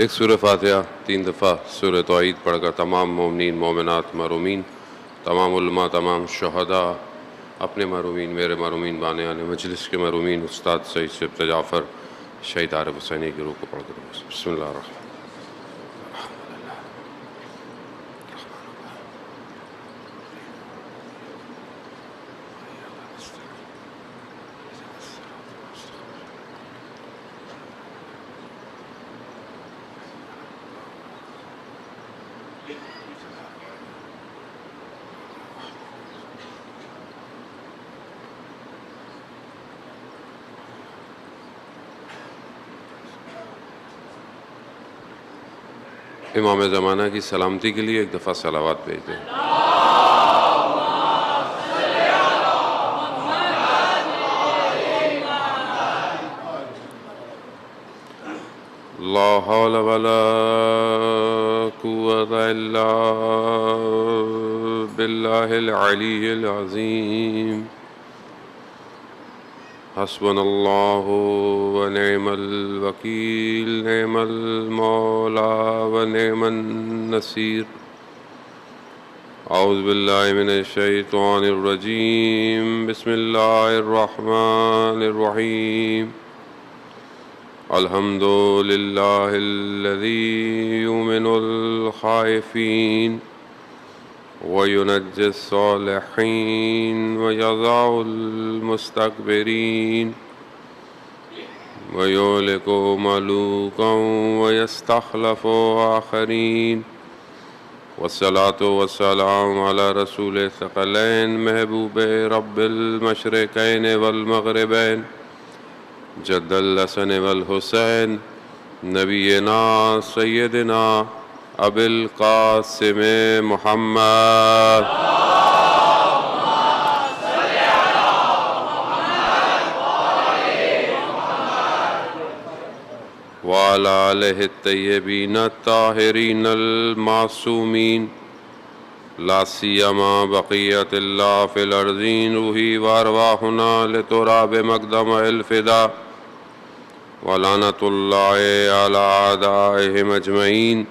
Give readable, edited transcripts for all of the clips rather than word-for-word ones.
ایک سورہ فاتحہ 3 دفعہ سورہ توحید پڑھ کر تمام مومنین مومنات مرحومین، تمام علماء، تمام شہداء، اپنے مرحومین، میرے مرحومین، بانیان مجلس کے مرحومین، استاد سید شفت جعفر شہید عارف حسینی کی روح کو پڑھ کر بسم اللہ الرحمن امام زمانہ کی سلامتی کے لیے ایک دفعہ صلوات بھیج دیں۔ لا حول ولا قوة الا باللہ العلی العظیم۔ حسبنا اللہ ونعم الوکیل، نعم المولا ونعم النصیر۔ اعوذ باللہ من الشیطان الرجیم، بسم اللہ الرحمن الرحیم۔ الحمد للہ الذی یؤمن الخائفین وَيُنَجِّي الصَّالِحِينَ وَيَضَعُ الْمُسْتَكْبِرِينَ وَيُهْلِكُ مَلُوكًا وَيَسْتَخْلِفُ آخَرِينَ۔ والصلاة والسلام على رسول الثقلين محبوب رب المشرقين والمغربين جد الحسن والحسين نبينا سيدنا ابی القاسم محمد وعلى آلہ الطیبین الطاہرین المعصومین، لا سیما بقیت اللہ فی الارضین، روحی وارواحنا لتراب مقدم الفدا، ولعنۃ اللہ علی اعدائہم اجمعین۔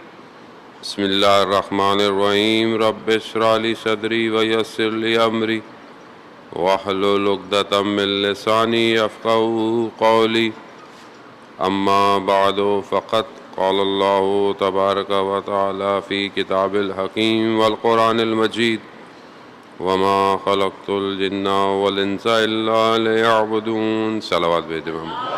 بسم اللہ الرحمن الرحیم، رب اشرح لی صدری ویسر لی امری واحلل عقدۃ من لسانی یفقہوا قولی۔ اما بعد فقد قال اللہ تبارک و تعالی فی کتاب الحکیم والقرآن المجید، وما خلقت الجن والانس الا لیعبدون۔ صلوات بھیج دیں محمد۔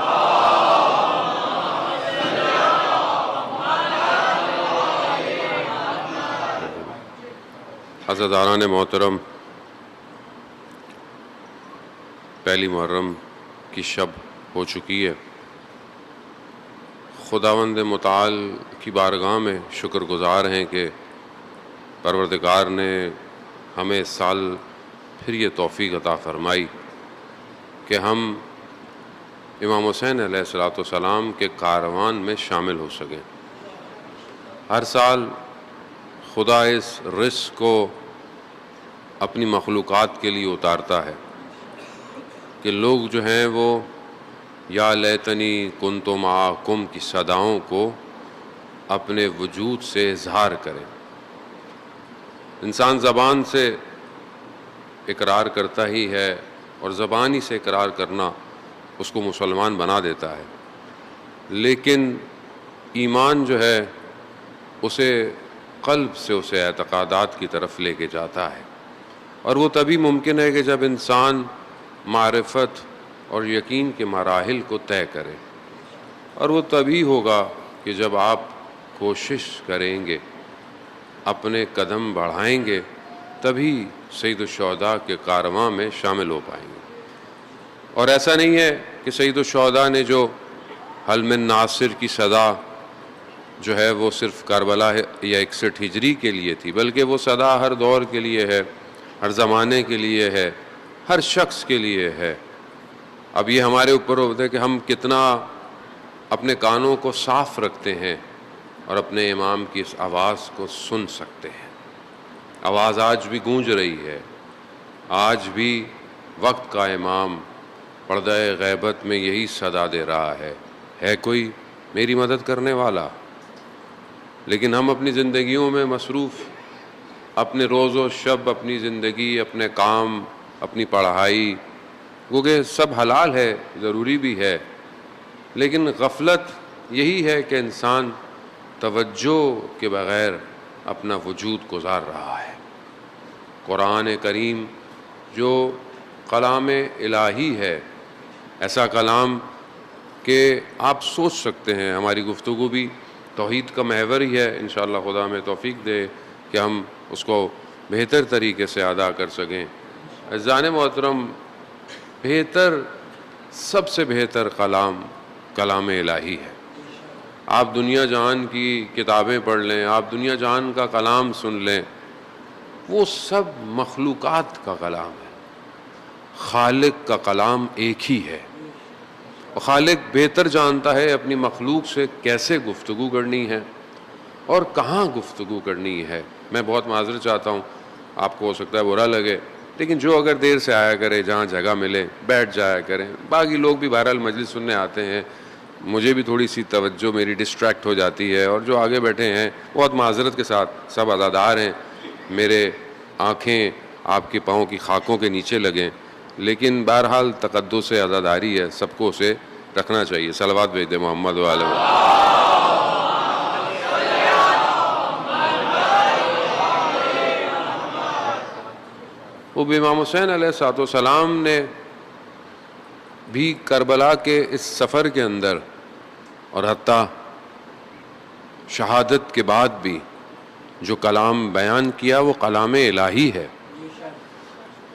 عزیزان محترم، پہلی محرم کی شب ہو چکی ہے۔ خداوند متعال کی بارگاہ میں شکر گزار ہیں کہ پروردگار نے ہمیں اس سال پھر یہ توفیق عطا فرمائی کہ ہم امام حسین علیہ السلام کے کاروان میں شامل ہو سکیں۔ ہر سال خدا اس رزق کو اپنی مخلوقات کے لیے اتارتا ہے کہ لوگ جو ہیں وہ یا لیتنی کنت معکم کی صداؤں کو اپنے وجود سے اظہار کریں۔ انسان زبان سے اقرار کرتا ہی ہے، اور زبانی سے اقرار کرنا اس کو مسلمان بنا دیتا ہے، لیکن ایمان جو ہے اسے قلب سے اسے اعتقادات کی طرف لے کے جاتا ہے، اور وہ تبھی ممکن ہے کہ جب انسان معرفت اور یقین کے مراحل کو طے کرے، اور وہ تبھی ہوگا کہ جب آپ کوشش کریں گے، اپنے قدم بڑھائیں گے، تبھی سید الشہداء کے کارواں میں شامل ہو پائیں گے۔ اور ایسا نہیں ہے کہ سید الشہداء نے جو حل من ناصر کی صدا جو ہے وہ صرف کربلا یا 61 ہجری کے لیے تھی، بلکہ وہ صدا ہر دور کے لیے ہے، ہر زمانے کے لیے ہے، ہر شخص کے لیے ہے۔ اب یہ ہمارے اوپر ہوتا ہے کہ ہم کتنا اپنے کانوں کو صاف رکھتے ہیں اور اپنے امام کی اس آواز کو سن سکتے ہیں۔ آواز آج بھی گونج رہی ہے، آج بھی وقت کا امام پردہ غیبت میں یہی صدا دے رہا ہے کوئی میری مدد کرنے والا؟ لیکن ہم اپنی زندگیوں میں مصروف، اپنے روز و شب، اپنی زندگی، اپنے کام، اپنی پڑھائی، کیونکہ سب حلال ہے، ضروری بھی ہے، لیکن غفلت یہی ہے کہ انسان توجہ کے بغیر اپنا وجود گزار رہا ہے۔ قرآن کریم جو کلام الہی ہے، ایسا کلام کہ آپ سوچ سکتے ہیں، ہماری گفتگو بھی توحید کا محور ہی ہے، انشاءاللہ خدا ہمیں توفیق دے کہ ہم اس کو بہتر طریقے سے ادا کر سکیں۔ عزیزان محترم، بہتر، سب سے بہتر کلام الہی ہے۔ آپ دنیا جہان کی کتابیں پڑھ لیں، آپ دنیا جہان کا کلام سن لیں، وہ سب مخلوقات کا کلام ہے، خالق کا کلام ایک ہی ہے، اور خالق بہتر جانتا ہے اپنی مخلوق سے کیسے گفتگو کرنی ہے اور کہاں گفتگو کرنی ہے۔ میں بہت معذرت چاہتا ہوں، آپ کو ہو سکتا ہے برا لگے، لیکن جو اگر دیر سے آیا کرے، جہاں جگہ ملے بیٹھ جایا کریں۔ باقی لوگ بھی بہرحال مجلس سننے آتے ہیں، مجھے بھی تھوڑی سی توجہ میری ڈسٹریکٹ ہو جاتی ہے، اور جو آگے بیٹھے ہیں بہت معذرت کے ساتھ سب عزادار ہیں، میرے آنکھیں آپ کے پاؤں کی خاکوں کے نیچے لگیں، لیکن بہرحال تقدس عزاداری ہے، سب کو اسے رکھنا چاہیے۔ صلوات بھیج دیں محمد وعلیہ وہ امام حسین علیہ الصلوۃ والسلام نے بھی کربلا کے اس سفر کے اندر اور حتیٰ شہادت کے بعد بھی جو کلام بیان کیا وہ کلام الہی ہے۔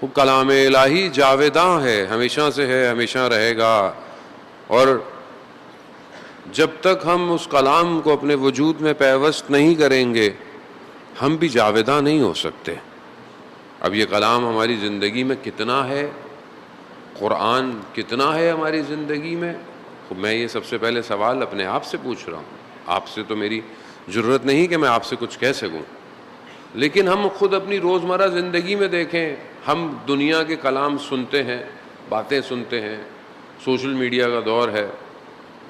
وہ کلام الہی جاویداں ہے، ہمیشہ سے ہے، ہمیشہ رہے گا، اور جب تک ہم اس کلام کو اپنے وجود میں پیوست نہیں کریں گے ہم بھی جاویداں نہیں ہو سکتے۔ اب یہ کلام ہماری زندگی میں کتنا ہے، قرآن کتنا ہے ہماری زندگی میں، میں یہ سب سے پہلے سوال اپنے آپ سے پوچھ رہا ہوں۔ آپ سے تو میری جرت نہیں کہ میں آپ سے کچھ کہہ سکوں، لیکن ہم خود اپنی روزمرہ زندگی میں دیکھیں، ہم دنیا کے کلام سنتے ہیں، باتیں سنتے ہیں، سوشل میڈیا کا دور ہے،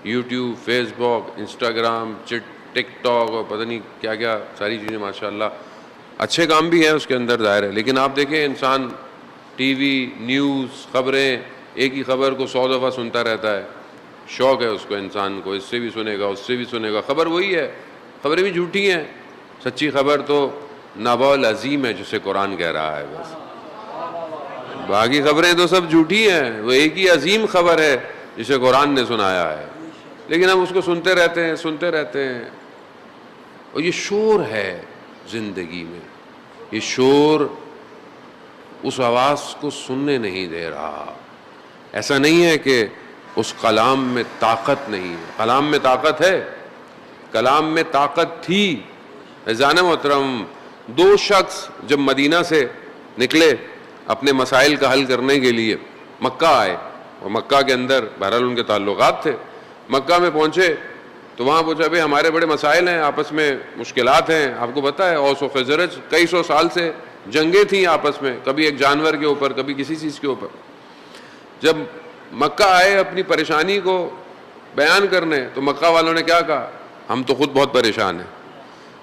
یوٹیوب، فیس بک، انسٹاگرام، ٹک ٹاک اور پتہ نہیں کیا کیا ساری چیزیں، ماشاءاللہ اچھے کام بھی ہیں اس کے اندر ظاہر ہے، لیکن آپ دیکھیں انسان ٹی وی، نیوز، خبریں، ایک ہی خبر کو 100 دفعہ سنتا رہتا ہے، شوق ہے اس کو، انسان کو اس سے بھی سنے گا، اس سے بھی سنے گا، خبر وہی ہے، خبریں بھی جھوٹی ہیں، سچی خبر تو نبأ العظیم ہے جسے قرآن کہہ رہا ہے، بس باقی خبریں تو سب جھوٹی ہیں، وہ ایک ہی عظیم خبر ہے جسے قرآن نے سنایا ہے، لیکن ہم اس کو سنتے رہتے ہیں، اور یہ شور ہے زندگی میں، یہ شور اس آواز کو سننے نہیں دے رہا۔ ایسا نہیں ہے کہ اس کلام میں طاقت نہیں ہے، کلام میں طاقت ہے، کلام میں طاقت تھی۔ عزیزان محترم، 2 شخص جب مدینہ سے نکلے اپنے مسائل کا حل کرنے کے لیے، مکہ آئے، اور مکہ کے اندر بہرحال ان کے تعلقات تھے، مکہ میں پہنچے تو وہاں پوچھا بھئی ہمارے بڑے مسائل ہیں، آپس میں مشکلات ہیں، آپ کو پتہ ہے اوس و خزرج کئی سو سال سے جنگیں تھیں آپس میں، کبھی ایک جانور کے اوپر، کبھی کسی چیز کے اوپر۔ جب مکہ آئے اپنی پریشانی کو بیان کرنے تو مکہ والوں نے کیا کہا؟ ہم تو خود بہت پریشان ہیں۔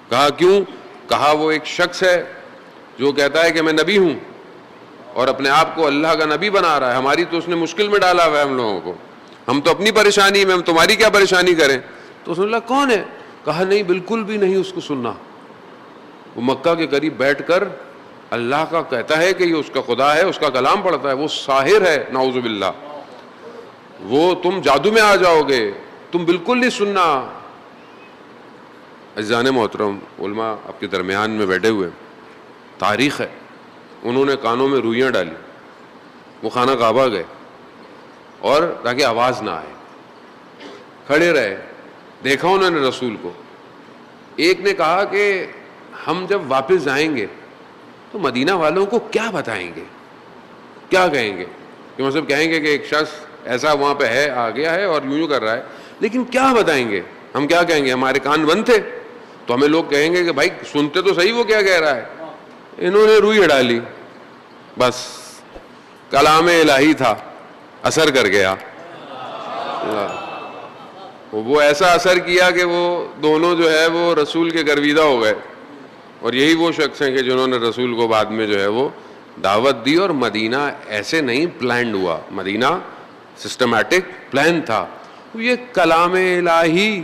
کہا کیوں؟ کہا وہ ایک شخص ہے جو کہتا ہے کہ میں نبی ہوں اور اپنے آپ کو اللہ کا نبی بنا رہا ہے، ہماری تو اس نے مشکل میں ڈالا ہوا ہے ہم لوگوں کو، ہم تو اپنی پریشانی میں، ہم تمہاری کیا پریشانی کریں؟ تو اس نے اللہ کون ہے؟ کہا نہیں، بالکل بھی نہیں اس کو سننا۔ وہ مکہ کے قریب بیٹھ کر اللہ کا کہتا ہے کہ یہ اس کا خدا ہے، اس کا کلام پڑھتا ہے، وہ ساحر ہے نعوذ باللہ، وہ تم جادو میں آ جاؤ گے، تم بالکل نہیں سننا۔ عزیزان محترم، علماء آپ کے درمیان میں بیٹھے ہوئے، تاریخ ہے، انہوں نے کانوں میں روئیاں ڈالی، وہ خانہ کعبہ گئے، اور تاکہ آواز نہ آئے کھڑے رہے، دیکھا انہوں نے رسول کو۔ ایک نے کہا کہ ہم جب واپس آئیں گے تو مدینہ والوں کو کیا بتائیں گے، کیا کہیں گے؟ کہ مطلب کہیں گے کہ ایک شخص ایسا وہاں پہ ہے، آ گیا ہے اور یوں کر رہا ہے، لیکن کیا بتائیں گے؟ ہم کیا کہیں گے؟ ہمارے کان بند تھے تو ہمیں لوگ کہیں گے کہ بھائی سنتے تو صحیح وہ کیا کہہ رہا ہے۔ انہوں نے روئی ڈالی، بس کلام الہی تھا، اثر کر گیا۔ وہ ایسا اثر کیا کہ وہ دونوں جو ہے وہ رسول کے گرویدہ ہو گئے، اور یہی وہ شخص ہیں کہ جنہوں نے رسول کو بعد میں جو ہے وہ دعوت دی. اور مدینہ ایسے نہیں پلانڈ ہوا، مدینہ سسٹمیٹک پلان تھا. یہ کلام الہی،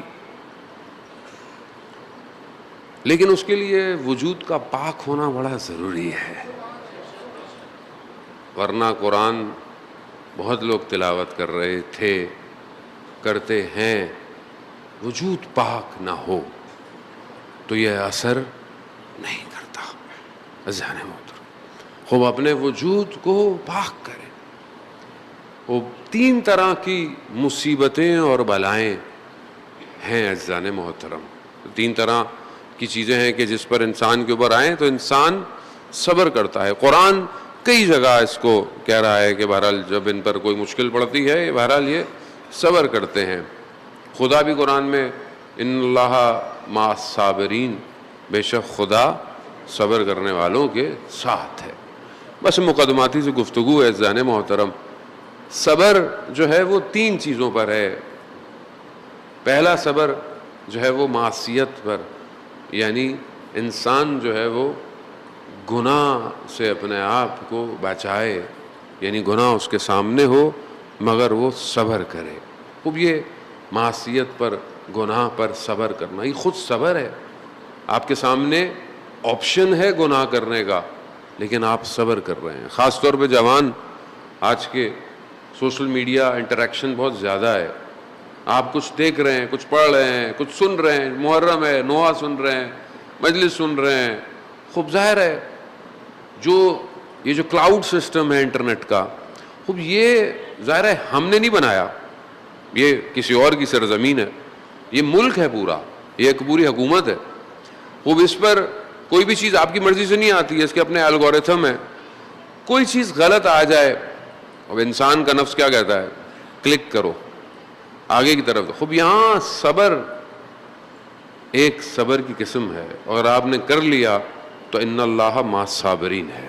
لیکن اس کے لیے وجود کا پاک ہونا بڑا ضروری ہے، ورنہ قرآن بہت لوگ تلاوت کر رہے تھے، کرتے ہیں، وجود پاک نہ ہو تو یہ اثر نہیں کرتا. اذان محترم، خوب اپنے وجود کو پاک کریں. وہ 3 طرح کی مصیبتیں اور بلائیں ہیں اذان محترم، 3 طرح کی چیزیں ہیں کہ جس پر انسان کے اوپر آئیں تو انسان صبر کرتا ہے. قرآن کئی جگہ اس کو کہہ رہا ہے کہ بہرحال جب ان پر کوئی مشکل پڑتی ہے بہرحال یہ صبر کرتے ہیں. خدا بھی قرآن میں ان اللہ مع الصابرین، بے شک خدا صبر کرنے والوں کے ساتھ ہے. بس مقدماتی سے گفتگو ہے اذان محترم. صبر جو ہے وہ 3 چیزوں پر ہے. پہلا صبر جو ہے وہ معصیت پر، یعنی انسان جو ہے وہ گناہ سے اپنے آپ کو بچائے، یعنی گناہ اس کے سامنے ہو مگر وہ صبر کرے. خوب یہ معصیت پر، گناہ پر صبر کرنا یہ خود صبر ہے. آپ کے سامنے آپشن ہے گناہ کرنے کا، لیکن آپ صبر کر رہے ہیں. خاص طور پہ جوان، آج کے سوشل میڈیا انٹریکشن بہت زیادہ ہے. آپ کچھ دیکھ رہے ہیں، کچھ پڑھ رہے ہیں، کچھ سن رہے ہیں، محرم ہے، نوحہ سن رہے ہیں، مجلس سن رہے ہیں. خوب ظاہر ہے یہ جو کلاؤڈ سسٹم ہے انٹرنیٹ کا، خوب یہ ظاہر ہے ہم نے نہیں بنایا، یہ کسی اور کی سرزمین ہے، یہ ملک ہے پورا، یہ ایک پوری حکومت ہے. خوب اس پر کوئی بھی چیز آپ کی مرضی سے نہیں آتی ہے، اس کے اپنے الگورتھم ہے. کوئی چیز غلط آ جائے، اب انسان کا نفس کیا کہتا ہے؟ کلک کرو آگے کی طرف. خوب یہاں صبر ایک صبر کی قسم ہے، اور آپ نے کر لیا تو ان اللہ مع الصابرین ہے.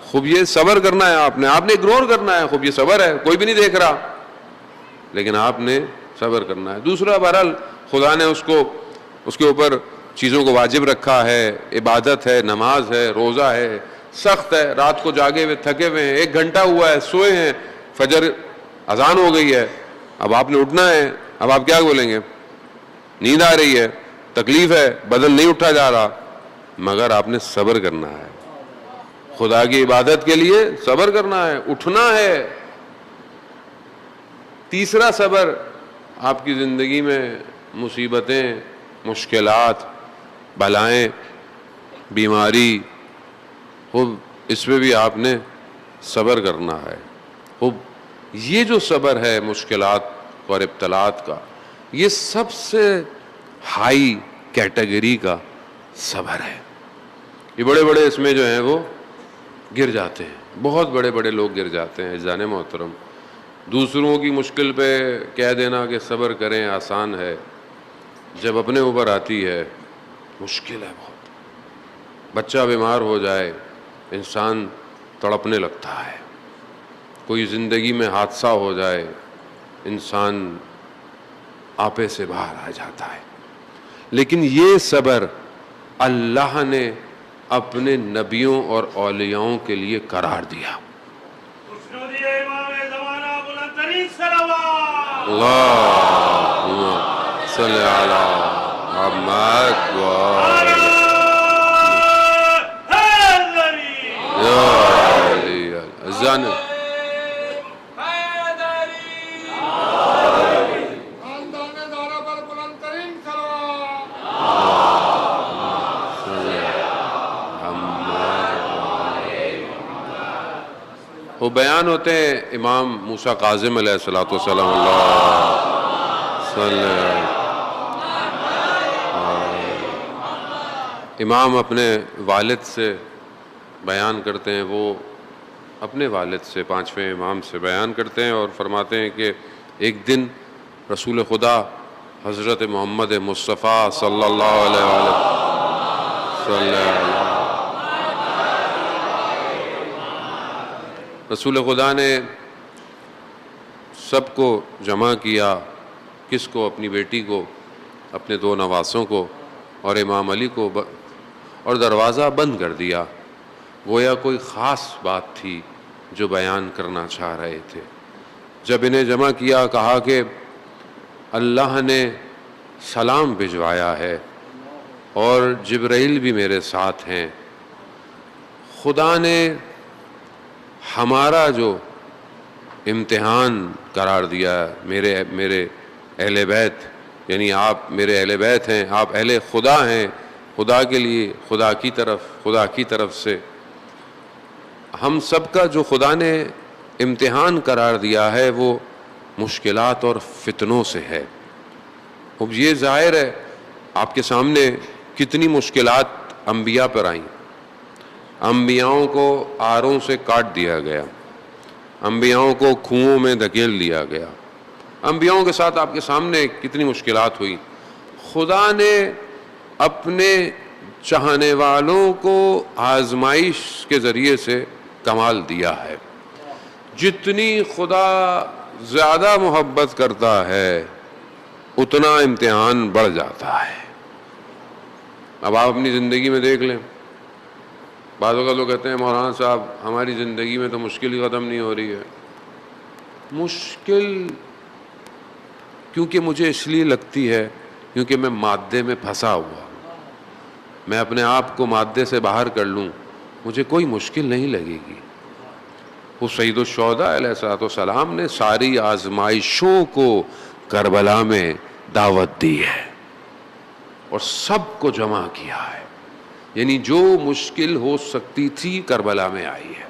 خوب یہ صبر کرنا ہے، آپ نے اگنور کرنا ہے. خوب یہ صبر ہے، کوئی بھی نہیں دیکھ رہا لیکن آپ نے صبر کرنا ہے. دوسرا، بہرحال خدا نے اس کے اوپر چیزوں کو واجب رکھا ہے، عبادت ہے، نماز ہے، روزہ ہے، سخت ہے، رات کو جاگے ہوئے تھکے ہوئے ہیں، 1 گھنٹہ ہوا ہے، سوئے ہیں، فجر اذان ہو گئی ہے، اب آپ نے اٹھنا ہے. اب آپ کیا بولیں گے؟ نیند آ رہی ہے، تکلیف ہے، بدن نہیں اٹھا جا رہا، مگر آپ نے صبر کرنا ہے. خدا کی عبادت کے لیے صبر کرنا ہے، اٹھنا ہے. تیسرا صبر، آپ کی زندگی میں مصیبتیں، مشکلات، بلائیں، بیماری، خوب اس پہ بھی آپ نے صبر کرنا ہے. خوب یہ جو صبر ہے مشکلات اور ابتلاات کا، یہ سب سے ہائی کیٹیگری کا صبر ہے. یہ بڑے بڑے اس میں جو ہیں وہ گر جاتے ہیں، بہت بڑے بڑے لوگ گر جاتے ہیں اذان محترم. دوسروں کی مشکل پہ کہہ دینا کہ صبر کریں آسان ہے، جب اپنے اوپر آتی ہے مشکل ہے بہت. بچہ بیمار ہو جائے انسان تڑپنے لگتا ہے، کوئی زندگی میں حادثہ ہو جائے انسان آپے سے باہر آ جاتا ہے. لیکن یہ صبر اللہ نے اپنے نبیوں اور اولیاؤں کے لیے قرار دیا. اللہم صلی علی محمد اذان وہ بیان ہوتے ہیں امام موسیٰ کاظم علیہ الصلوۃ والسلام. اللہ صلی امام اپنے والد سے بیان کرتے ہیں، وہ اپنے والد سے 5ویں امام سے بیان کرتے ہیں اور فرماتے ہیں کہ ایک دن رسول خدا حضرت محمد مصطفیٰ صلی اللہ علیہ وسلم رسول خدا نے سب کو جمع کیا کس کو؟ اپنی بیٹی کو، اپنے 2 نواسوں کو اور امام علی کو، اور دروازہ بند کر دیا. گویا کوئی خاص بات تھی جو بیان کرنا چاہ رہے تھے. جب انہیں جمع کیا، کہا کہ اللہ نے سلام بھجوایا ہے اور جبرائیل بھی میرے ساتھ ہیں. خدا نے ہمارا جو امتحان قرار دیا، میرے اہل بیت، یعنی آپ میرے اہل بیت ہیں، آپ اہل خدا ہیں، خدا کے لیے، خدا کی طرف سے ہم سب کا جو خدا نے امتحان قرار دیا ہے وہ مشکلات اور فتنوں سے ہے. اب یہ ظاہر ہے آپ کے سامنے کتنی مشکلات انبیاء پر آئیں. انبیاؤں کو آروں سے کاٹ دیا گیا، انبیاؤں کو کنوؤں میں دھکیل دیا گیا. انبیاؤں کے ساتھ آپ کے سامنے کتنی مشکلات ہوئی. خدا نے اپنے چاہنے والوں کو آزمائش کے ذریعے سے کمال دیا ہے. جتنی خدا زیادہ محبت کرتا ہے اتنا امتحان بڑھ جاتا ہے. اب آپ اپنی زندگی میں دیکھ لیں، بعض اوقات لوگ کہتے ہیں مولانا صاحب ہماری زندگی میں تو مشکل ہی ختم نہیں ہو رہی ہے. مشکل کیونکہ مجھے اس لیے لگتی ہے کیونکہ میں مادے میں پھنسا ہوا ہوں. میں اپنے آپ کو مادے سے باہر کر لوں مجھے کوئی مشکل نہیں لگے گی. وہ سید الشہداء علیہ الصلوۃ والسلام نے ساری آزمائشوں کو کربلا میں دعوت دی ہے اور سب کو جمع کیا ہے. یعنی جو مشکل ہو سکتی تھی کربلا میں آئی ہے،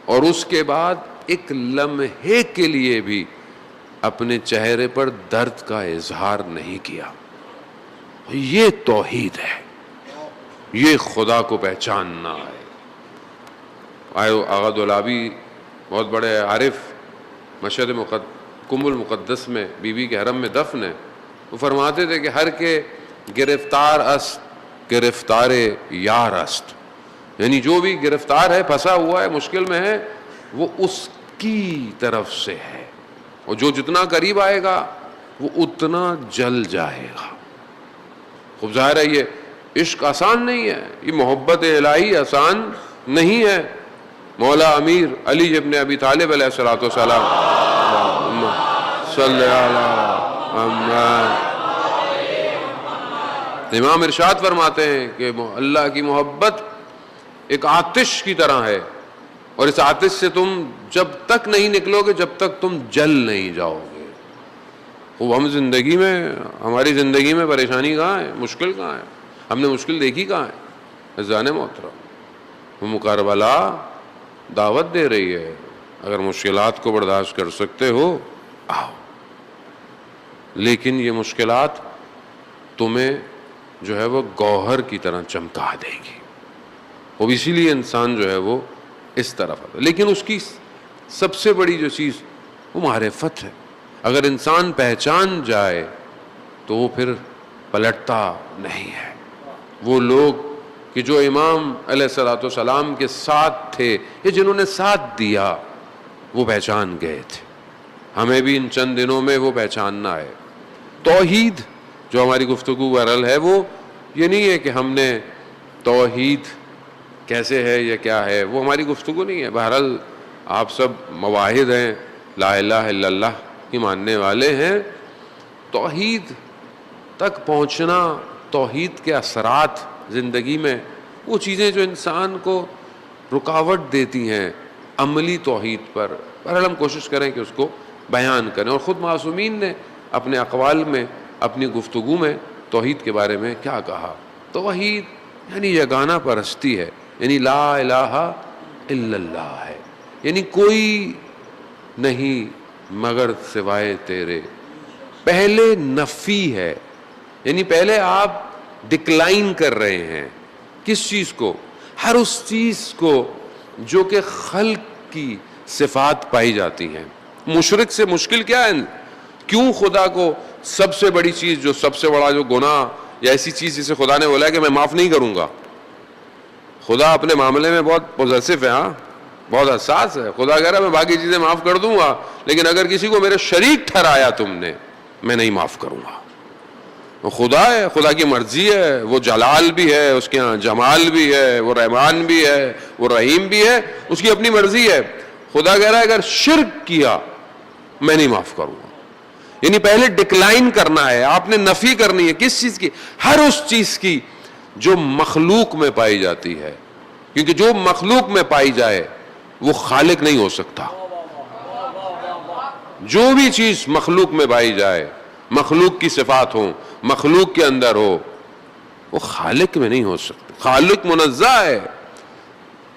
اور اس کے بعد ایک لمحے کے لیے بھی اپنے چہرے پر درد کا اظہار نہیں کیا. یہ توحید ہے، یہ خدا کو پہچاننا ہے. آغا دولابی بہت بڑے عارف، مشہد کم المقدس میں بی بی کے حرم میں دفن ہے. وہ فرماتے تھے کہ ہر کے گرفتار است گرفتار یار است. یعنی جو بھی گرفتار ہے، پھنسا ہوا ہے، مشکل میں ہے، وہ اس کی طرف سے ہے، اور جو جتنا قریب آئے گا وہ اتنا جل جائے گا. خوب ظاہر ہے یہ عشق آسان نہیں ہے، یہ محبت الہی آسان نہیں ہے. مولا امیر علی ابن ابی طالب علیہ الصلوۃ والسلام صلی اللہ علیہ امام ارشاد فرماتے ہیں کہ اللہ کی محبت ایک آتش کی طرح ہے، اور اس آتش سے تم جب تک نہیں نکلو گے جب تک تم جل نہیں جاؤ گے. وہ ہم زندگی میں، ہماری زندگی میں پریشانی کہاں ہے، مشکل کہاں ہے، ہم نے مشکل دیکھی کہاں ہے؟ عزیزان محترم، وہ کربلا دعوت دے رہی ہے، اگر مشکلات کو برداشت کر سکتے ہو آؤ. لیکن یہ مشکلات تمہیں جو ہے وہ گوہر کی طرح چمکا دے گی. وہ اسی لیے انسان جو ہے وہ اس طرف آتا. لیکن اس کی سب سے بڑی جو چیز وہ معرفت ہے. اگر انسان پہچان جائے تو وہ پھر پلٹتا نہیں ہے. وہ لوگ کہ جو امام علیہ الصلوۃ والسلام کے ساتھ تھے یا جنہوں نے ساتھ دیا وہ پہچان گئے تھے. ہمیں بھی ان چند دنوں میں وہ پہچاننا ہے. توحید جو ہماری گفتگو بہرحال ہے وہ یہ نہیں ہے کہ ہم نے توحید کیسے ہے یا کیا ہے، وہ ہماری گفتگو نہیں ہے. بہرحال آپ سب مواحد ہیں، لا الہ الا اللہ کی ماننے والے ہیں. توحید تک پہنچنا، توحید کے اثرات زندگی میں، وہ چیزیں جو انسان کو رکاوٹ دیتی ہیں عملی توحید پر، بہرحال ہم کوشش کریں کہ اس کو بیان کریں. اور خود معصومین نے اپنے اقوال میں، اپنی گفتگو میں توحید کے بارے میں کیا کہا. توحید یعنی یگانہ پرستی ہے، یعنی لا الہ الا اللہ ہے، یعنی کوئی نہیں مگر سوائے تیرے. پہلے نفی ہے، یعنی پہلے آپ ڈکلائن کر رہے ہیں کس چیز کو؟ ہر اس چیز کو جو کہ خلق کی صفات پائی جاتی ہیں. مشرک سے مشکل کیا ہے؟ کیوں خدا کو سب سے بڑی چیز، جو سب سے بڑا جو گناہ یا ایسی چیز جسے خدا نے بولا ہے کہ میں معاف نہیں کروں گا. خدا اپنے معاملے میں بہت پوزیسو ہے، ہاں بہت حساس ہے. خدا کہہ رہا ہے میں باقی چیزیں معاف کر دوں گا، لیکن اگر کسی کو میرے شریک ٹھہرایا تم نے میں نہیں معاف کروں گا. وہ خدا ہے, خدا کی مرضی ہے, وہ جلال بھی ہے, اس کے ہاں جمال بھی ہے, وہ رحمان بھی ہے, وہ رحیم بھی ہے, اس کی اپنی مرضی ہے. خدا کہہ رہا ہے اگر شرک کیا میں نہیں معاف کروں گا. یعنی پہلے ڈکلائن کرنا ہے, آپ نے نفی کرنی ہے. کس چیز کی؟ ہر اس چیز کی جو مخلوق میں پائی جاتی ہے, کیونکہ جو مخلوق میں پائی جائے وہ خالق نہیں ہو سکتا. جو بھی چیز مخلوق میں پائی جائے, مخلوق کی صفات ہوں, مخلوق کے اندر ہو, وہ خالق میں نہیں ہو سکتی. خالق منزہ ہے.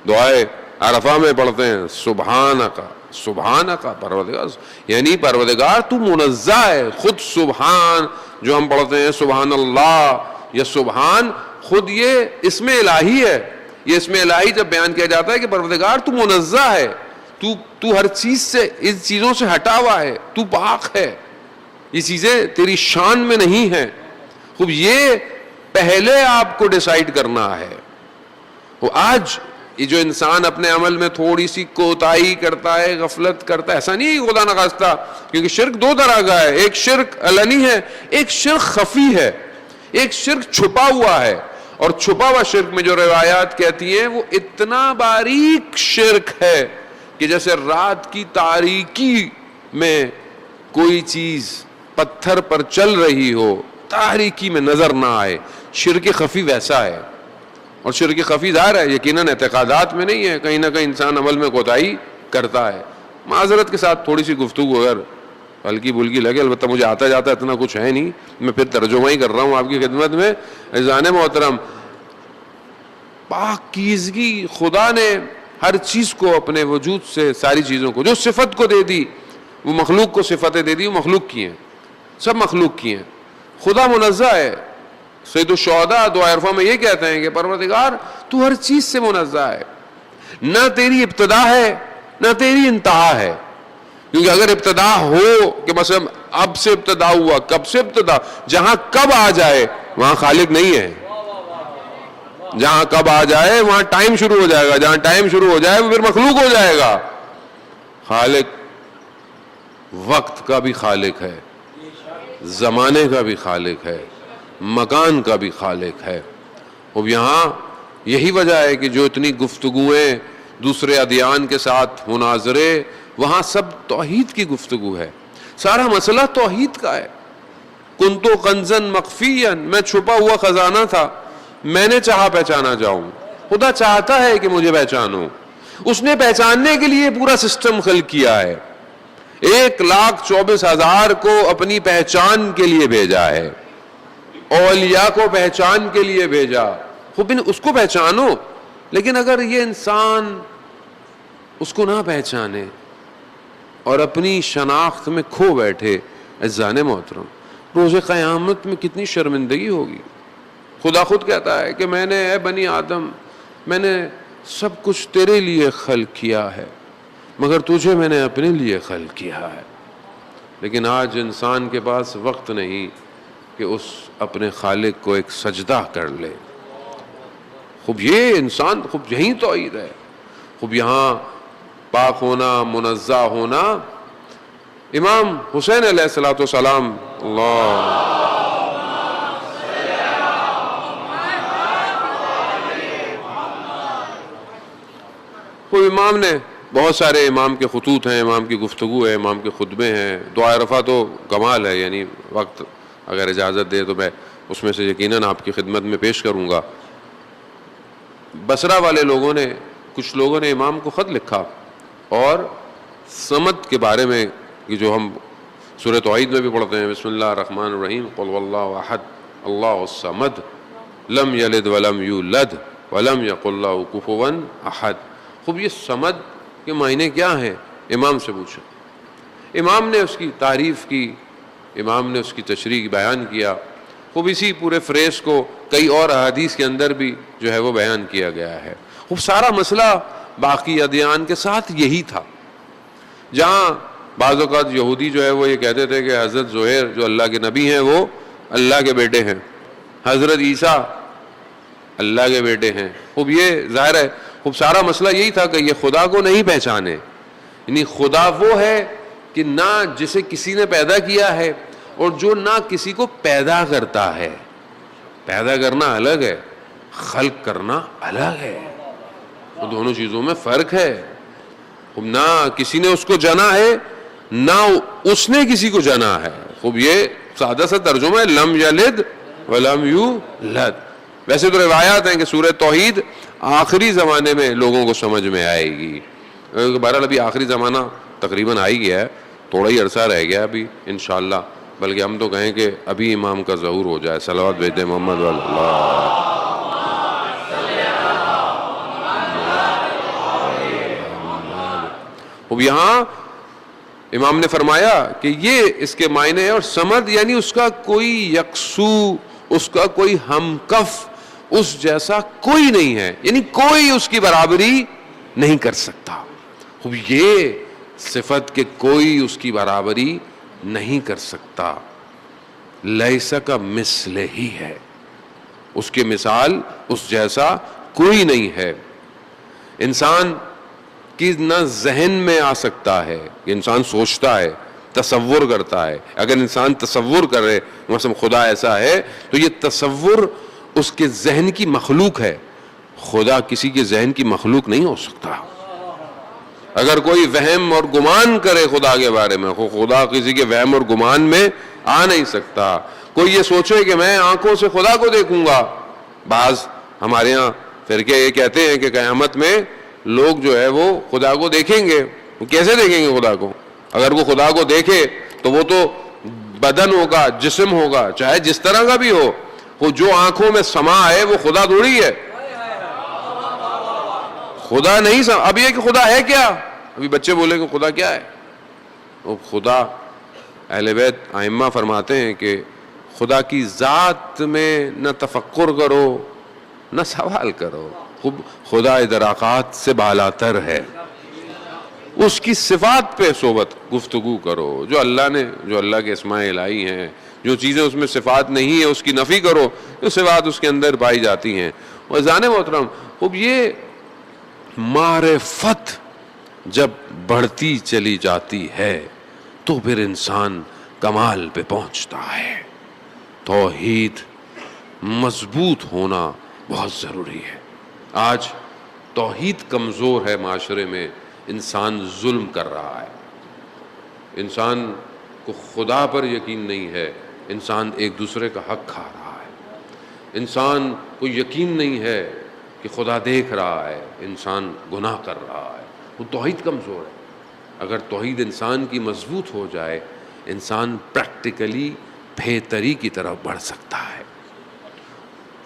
دعائے عرفہ میں پڑھتے ہیں سبحانک سبحانک پروردگار, یعنی پروردگار تو منزہ ہے. خود سبحان جو ہم پڑھتے ہیں سبحان اللہ یا سبحان, خود یہ اسم الہی ہے. یہ اسم الہی جب بیان کیا جاتا ہے کہ پروردگار تو منزہ ہے, تو ہر چیز سے, ان چیزوں سے ہٹا ہوا ہے, تو پاک ہے, یہ چیزیں تیری شان میں نہیں ہیں. خوب یہ پہلے آپ کو ڈیسائیڈ کرنا ہے. وہ آج یہ جو انسان اپنے عمل میں تھوڑی سی کوتاہی کرتا ہے, غفلت کرتا ہے, ایسا نہیں ہے خدا نخواستہ, کیونکہ شرک دو طرح کا ہے. ایک شرک علنی ہے, ایک شرک خفی ہے, ایک شرک چھپا ہوا ہے. اور چھپا ہوا شرک میں جو روایات کہتی ہیں وہ اتنا باریک شرک ہے کہ جیسے رات کی تاریکی میں کوئی چیز پتھر پر چل رہی ہو, تاریکی میں نظر نہ آئے. شرک خفی ویسا ہے. اور شرک خفی ظاہر ہے یقیناً اعتقادات میں نہیں ہے, کہیں نہ کہیں انسان عمل میں کوتاہی کرتا ہے. معذرت کے ساتھ تھوڑی سی گفتگو اگر ہلکی بلکی لگے, البتہ مجھے آتا جاتا اتنا کچھ ہے نہیں, میں پھر ترجمہ ہی کر رہا ہوں آپ کی خدمت میں. عزیزان محترم, پاکیزگی خدا نے ہر چیز کو اپنے وجود سے, ساری چیزوں کو جو صفت کو دے دی وہ مخلوق کو صفتیں دے دی, وہ مخلوق کی ہیں, سب مخلوق کی ہیں. خدا منزہ ہے. سید الشہداء دعا عرفہ میں یہ کہتے ہیں کہ پروردگار تو ہر چیز سے منزہ ہے, نہ تیری ابتدا ہے نہ تیری انتہا ہے. کیونکہ اگر ابتدا ہو کہ مثلا اب سے ابتدا ہوا, کب سے ابتدا, جہاں کب آ جائے وہاں خالق نہیں ہے. جہاں کب آ جائے وہاں ٹائم شروع ہو جائے گا, جہاں ٹائم شروع ہو جائے وہ پھر مخلوق ہو جائے گا. خالق وقت کا بھی خالق ہے, زمانے کا بھی خالق ہے, مکان کا بھی خالق ہے. اب یہاں یہی وجہ ہے کہ جو اتنی گفتگویں دوسرے ادیان کے ساتھ مناظرے, وہاں سب توحید کی گفتگو ہے. سارا مسئلہ توحید کا ہے. کنتو کنزن مخفیاً, میں چھپا ہوا خزانہ تھا, میں نے چاہا پہچانا جاؤں. خدا چاہتا ہے کہ مجھے پہچانو, اس نے پہچاننے کے لیے پورا سسٹم خلق کیا ہے. 1,24,000 کو اپنی پہچان کے لیے بھیجا ہے, اولیاء کو پہچان کے لیے بھیجا. خوب اس کو پہچانو. لیکن اگر یہ انسان اس کو نہ پہچانے اور اپنی شناخت میں کھو بیٹھے, عزیزان محترم, روز قیامت میں کتنی شرمندگی ہوگی. خدا خود کہتا ہے کہ میں نے, اے بنی آدم, میں نے سب کچھ تیرے لیے خلق کیا ہے مگر تجھے میں نے اپنے لیے خلق کیا ہے. لیکن آج انسان کے پاس وقت نہیں کہ اس اپنے خالق کو ایک سجدہ کر لے. خوب یہ انسان, خوب یہی توحید ہے. خوب یہاں پاک ہونا, منزہ ہونا. امام حسین علیہ السلام, اللہ خوب امام نے, بہت سارے امام کے خطوط ہیں, امام کی گفتگو ہے, امام کے خطبے ہیں. دعا عرفہ تو کمال ہے, یعنی وقت اگر اجازت دے تو میں اس میں سے یقیناً آپ کی خدمت میں پیش کروں گا. بصرہ والے لوگوں نے, کچھ لوگوں نے امام کو خط لکھا اور صمد کے بارے میں, کہ جو ہم سورہ توحید میں بھی پڑھتے ہیں, بسم اللہ الرحمن الرحیم, قل واللہ احد اللہ الصمد لم یلد ولم یولد ولم یکن لہ کفوا احد. خوب یہ صمد کے معنی کیا ہیں, امام سے پوچھا. امام نے اس کی تعریف کی, امام نے اس کی تشریح بیان کیا. خوب اسی پورے فریز کو کئی اور احادیث کے اندر بھی جو ہے وہ بیان کیا گیا ہے. خوب سارا مسئلہ باقی ادیان کے ساتھ یہی تھا. جہاں بعض اوقات یہودی جو ہے وہ یہ کہتے تھے کہ حضرت زہیر جو اللہ کے نبی ہیں وہ اللہ کے بیٹے ہیں, حضرت عیسیٰ اللہ کے بیٹے ہیں. خوب یہ ظاہر ہے, خوب سارا مسئلہ یہی تھا کہ یہ خدا کو نہیں پہچانے. یعنی خدا وہ ہے کہ نہ جسے کسی نے پیدا کیا ہے اور جو نہ کسی کو پیدا کرتا ہے. پیدا کرنا الگ ہے, خلق کرنا الگ ہے, وہ دونوں چیزوں میں فرق ہے. نہ کسی نے اس کو جنا ہے نہ اس نے کسی کو جنا ہے. خوب یہ سادہ سا ترجمہ ہے, لم یلد ولم یولد. ویسے تو روایات ہیں کہ سورہ توحید آخری زمانے میں لوگوں کو سمجھ میں آئے گی. بہرحال ابھی آخری زمانہ تقریباً آ ہی گیا ہے, تھوڑا ہی عرصہ رہ گیا ابھی انشاءاللہ. بلکہ ہم تو کہیں کہ ابھی امام کا ظہور ہو جائے. صلوات بھیجتے محمد اللہ. اب یہاں امام نے فرمایا کہ یہ اس کے معنی ہے, اور سمد یعنی اس کا کوئی یکسو, اس کا کوئی ہمکف, اس جیسا کوئی نہیں ہے, یعنی کوئی اس کی برابری نہیں کر سکتا. اب یہ صفت کہ کوئی اس کی برابری نہیں کر سکتا, لیس کا مثل ہی ہے, اس کے مثال اس جیسا کوئی نہیں ہے. انسان کی نہ ذہن میں آ سکتا ہے, انسان سوچتا ہے, تصور کرتا ہے. اگر انسان تصور کرے مثلا خدا ایسا ہے تو یہ تصور اس کے ذہن کی مخلوق ہے. خدا کسی کے ذہن کی مخلوق نہیں ہو سکتا. اگر کوئی وہم اور گمان کرے خدا کے بارے میں, خدا کسی کے وہم اور گمان میں آ نہیں سکتا. کوئی یہ سوچے کہ میں آنکھوں سے خدا کو دیکھوں گا. بعض ہمارے ہاں فرقے یہ کہتے ہیں کہ قیامت میں لوگ جو ہے وہ خدا کو دیکھیں گے. کیسے دیکھیں گے خدا کو؟ اگر وہ خدا کو دیکھے تو وہ تو بدن ہوگا, جسم ہوگا, چاہے جس طرح کا بھی ہو. وہ جو آنکھوں میں سما ہے وہ خدا تھوڑی ہے, خدا نہیں سما. اب یہ کہ خدا ہے کیا, ابھی بچے بولے کہ خدا کیا ہے. وہ خدا, اہل بیت ائمہ فرماتے ہیں کہ خدا کی ذات میں نہ تفکر کرو نہ سوال کرو. خدا ادراکات سے بالاتر ہے, اس کی صفات پہ صحبت گفتگو کرو. جو اللہ نے, جو اللہ کے اسماء الہی ہیں, جو چیزیں اس میں صفات نہیں ہیں اس کی نفی کرو, جو صفات اس کے اندر پائی جاتی ہیں. اور عزیزان محترم, اب یہ معرفت جب بڑھتی چلی جاتی ہے تو پھر انسان کمال پہ پہنچتا ہے. توحید مضبوط ہونا بہت ضروری ہے. آج توحید کمزور ہے معاشرے میں, انسان ظلم کر رہا ہے, انسان کو خدا پر یقین نہیں ہے, انسان ایک دوسرے کا حق کھا رہا ہے. انسان کو یقین نہیں ہے کہ خدا دیکھ رہا ہے, انسان گناہ کر رہا ہے. وہ توحید کمزور ہے. اگر توحید انسان کی مضبوط ہو جائے, انسان پریکٹیکلی بہتری کی طرف بڑھ سکتا ہے.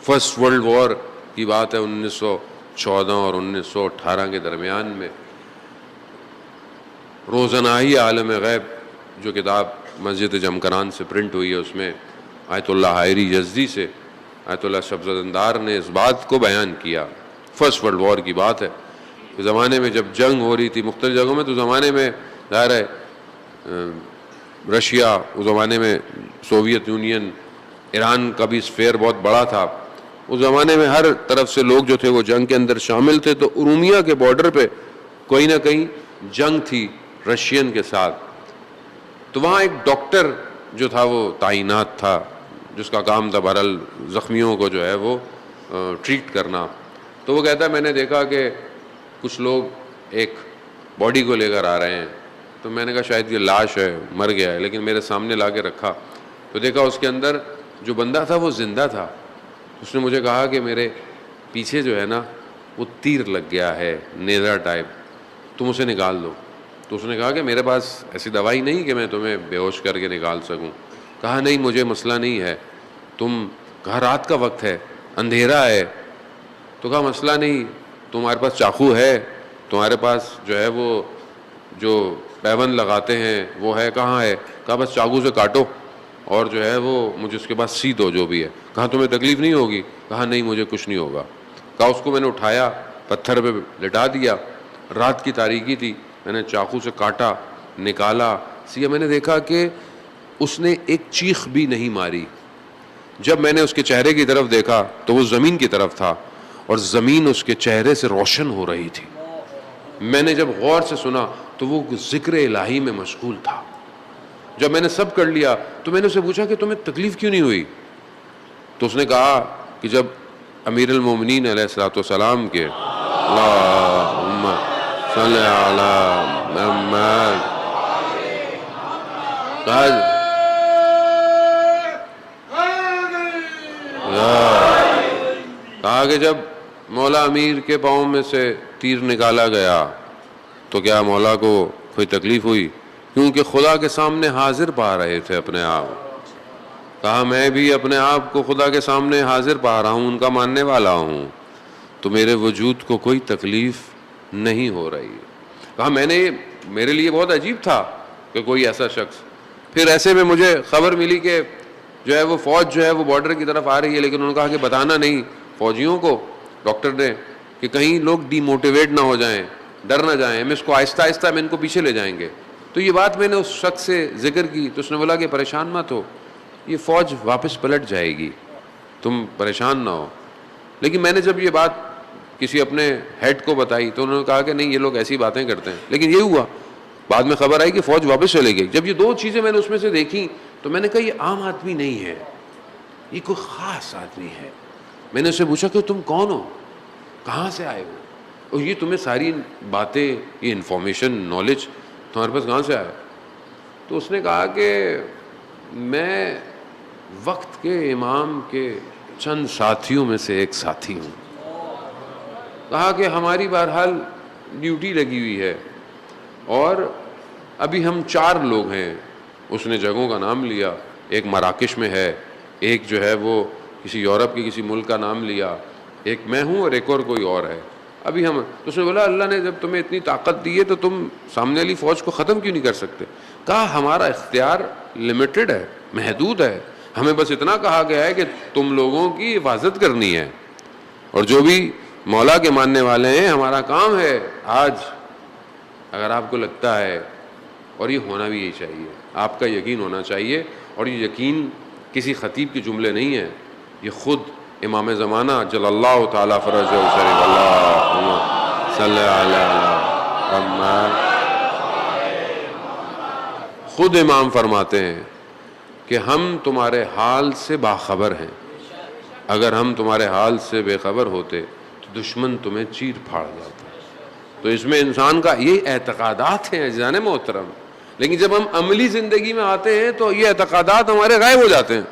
فرسٹ ورلڈ وار کی بات ہے 1914 اور 1918 کے درمیان میں. روزنائی عالم غیب جو کتاب مسجد جمکران سے پرنٹ ہوئی ہے, اس میں آیت اللہ حائری یزدی سے آیت اللہ شبزدندار نے اس بات کو بیان کیا. فرسٹ ورلڈ وار کی بات ہے کہ زمانے میں جب جنگ ہو رہی تھی مختلف جگہوں میں, تو زمانے میں ظاہر ہے رشیا, اس زمانے میں سوویت یونین, ایران کا بھی اسفیئر بہت بڑا تھا. اس زمانے میں ہر طرف سے لوگ جو تھے وہ جنگ کے اندر شامل تھے. تو ارومیہ کے بارڈر پہ کوئی نہ کہیں جنگ تھی رشین کے ساتھ. تو وہاں ایک ڈاکٹر جو تھا وہ تعینات تھا, جس کا کام تھا بہرحال زخمیوں کو جو ہے وہ ٹریٹ کرنا. تو وہ کہتا ہے میں نے دیکھا کہ کچھ لوگ ایک باڈی کو لے کر آ رہے ہیں. تو میں نے کہا شاید یہ لاش ہے, مر گیا ہے, لیکن میرے سامنے لا کے رکھا تو دیکھا اس کے اندر جو بندہ تھا وہ زندہ تھا. اس نے مجھے کہا کہ میرے پیچھے جو ہے نا وہ تیر لگ گیا ہے, نیزا ٹائپ, تم اسے نکال دو. تو اس نے کہا کہ میرے پاس ایسی دوائی نہیں کہ میں تمہیں بے ہوش کر کے نکال سکوں. کہا نہیں مجھے مسئلہ نہیں ہے, تم, کہا رات کا وقت ہے, اندھیرا ہے. تو کہا مسئلہ نہیں, تمہارے پاس چاقو ہے, تمہارے پاس جو ہے وہ جو پیون لگاتے ہیں وہ ہے, کہاں ہے؟ کہا بس چاقو سے کاٹو اور جو ہے وہ مجھے اس کے بعد سی دو جو بھی ہے. کہا تمہیں تکلیف نہیں ہوگی؟ کہا نہیں مجھے کچھ نہیں ہوگا. کہا اس کو میں نے اٹھایا, پتھر پہ لٹا دیا, رات کی تاریکی تھی, میں نے چاقو سے کاٹا, نکالا, سیا. میں نے دیکھا کہ اس نے ایک چیخ بھی نہیں ماری. جب میں نے اس کے چہرے کی طرف دیکھا تو وہ زمین کی طرف تھا اور زمین اس کے چہرے سے روشن ہو رہی تھی. میں نے جب غور سے سنا تو وہ ذکر الہی میں مشغول تھا. جب میں نے سب کر لیا تو میں نے اسے پوچھا کہ تمہیں تکلیف کیوں نہیں ہوئی؟ تو اس نے کہا کہ جب امیر المومنین علیہ الصلوۃ والسلام کے اللہم صلی علی محمد کہا کہ جب مولا امیر کے پاؤں میں سے تیر نکالا گیا تو کیا مولا کو کوئی تکلیف ہوئی؟ کیونکہ خدا کے سامنے حاضر پا رہے تھے اپنے آپ. کہا میں بھی اپنے آپ کو خدا کے سامنے حاضر پا رہا ہوں، ان کا ماننے والا ہوں، تو میرے وجود کو کوئی تکلیف نہیں ہو رہی. کہا میرے لیے بہت عجیب تھا کہ کوئی ایسا شخص. پھر ایسے میں مجھے خبر ملی کہ جو ہے وہ فوج جو ہے وہ بارڈر کی طرف آ رہی ہے، لیکن انہوں نے کہا کہ بتانا نہیں فوجیوں کو، ڈاکٹر نے، کہ کہیں لوگ ڈی موٹیویٹ نہ ہو جائیں، ڈر نہ جائیں، ہم اس کو آہستہ آہستہ ان کو پیچھے لے جائیں گے. تو یہ بات میں نے اس شخص سے ذکر کی تو اس نے بولا کہ پریشان مت ہو، یہ فوج واپس پلٹ جائے گی، تم پریشان نہ ہو. لیکن میں نے جب یہ بات کسی اپنے ہیڈ کو بتائی تو انہوں نے کہا کہ نہیں یہ لوگ ایسی باتیں کرتے ہیں. لیکن یہ ہوا، بعد میں خبر آئی کہ فوج واپس چلے گئی. جب یہ دو چیزیں میں نے اس میں سے دیکھی تو میں نے کہا یہ عام آدمی نہیں ہے، یہ کوئی خاص آدمی ہے. میں نے اس سے پوچھا کہ تم کون ہو، کہاں سے آئے ہو، اور یہ تمہیں ساری باتیں، یہ انفارمیشن، نالج تمہارے پاس کہاں سے آیا؟ تو اس نے کہا کہ میں وقت کے امام کے چند ساتھیوں میں سے ایک ساتھی ہوں. کہا کہ ہماری بہرحال ڈیوٹی لگی ہوئی ہے اور ابھی ہم 4 لوگ ہیں. اس نے جگہوں کا نام لیا، ایک مراکش میں ہے، ایک جو ہے وہ کسی یورپ کے کسی ملک کا نام لیا، ایک میں ہوں اور ایک اور کوئی اور ہے. ابھی ہم تو اس نے بولا اللہ نے جب تمہیں اتنی طاقت دی ہے تو تم سامنے والی فوج کو ختم کیوں نہیں کر سکتے؟ کہا ہمارا اختیار لمیٹڈ ہے، محدود ہے، ہمیں بس اتنا کہا گیا ہے کہ تم لوگوں کی حفاظت کرنی ہے، اور جو بھی مولا کے ماننے والے ہیں ہمارا کام ہے. آج اگر آپ کو لگتا ہے، اور یہ ہونا بھی یہی چاہیے، آپ کا یقین ہونا چاہیے، اور یہ یقین کسی خطیب کے جملے نہیں ہیں، یہ خود امام زمانہ جل اللہ تعالیٰ فرجہ الشریف اللہم صلی علی محمد، خود امام فرماتے ہیں کہ ہم تمہارے حال سے باخبر ہیں، اگر ہم تمہارے حال سے بے خبر ہوتے تو دشمن تمہیں چیر پھاڑ جاتا. تو اس میں انسان کا یہ اعتقادات ہیں عزیزان محترم، لیکن جب ہم عملی زندگی میں آتے ہیں تو یہ اعتقادات ہمارے غائب ہو جاتے ہیں.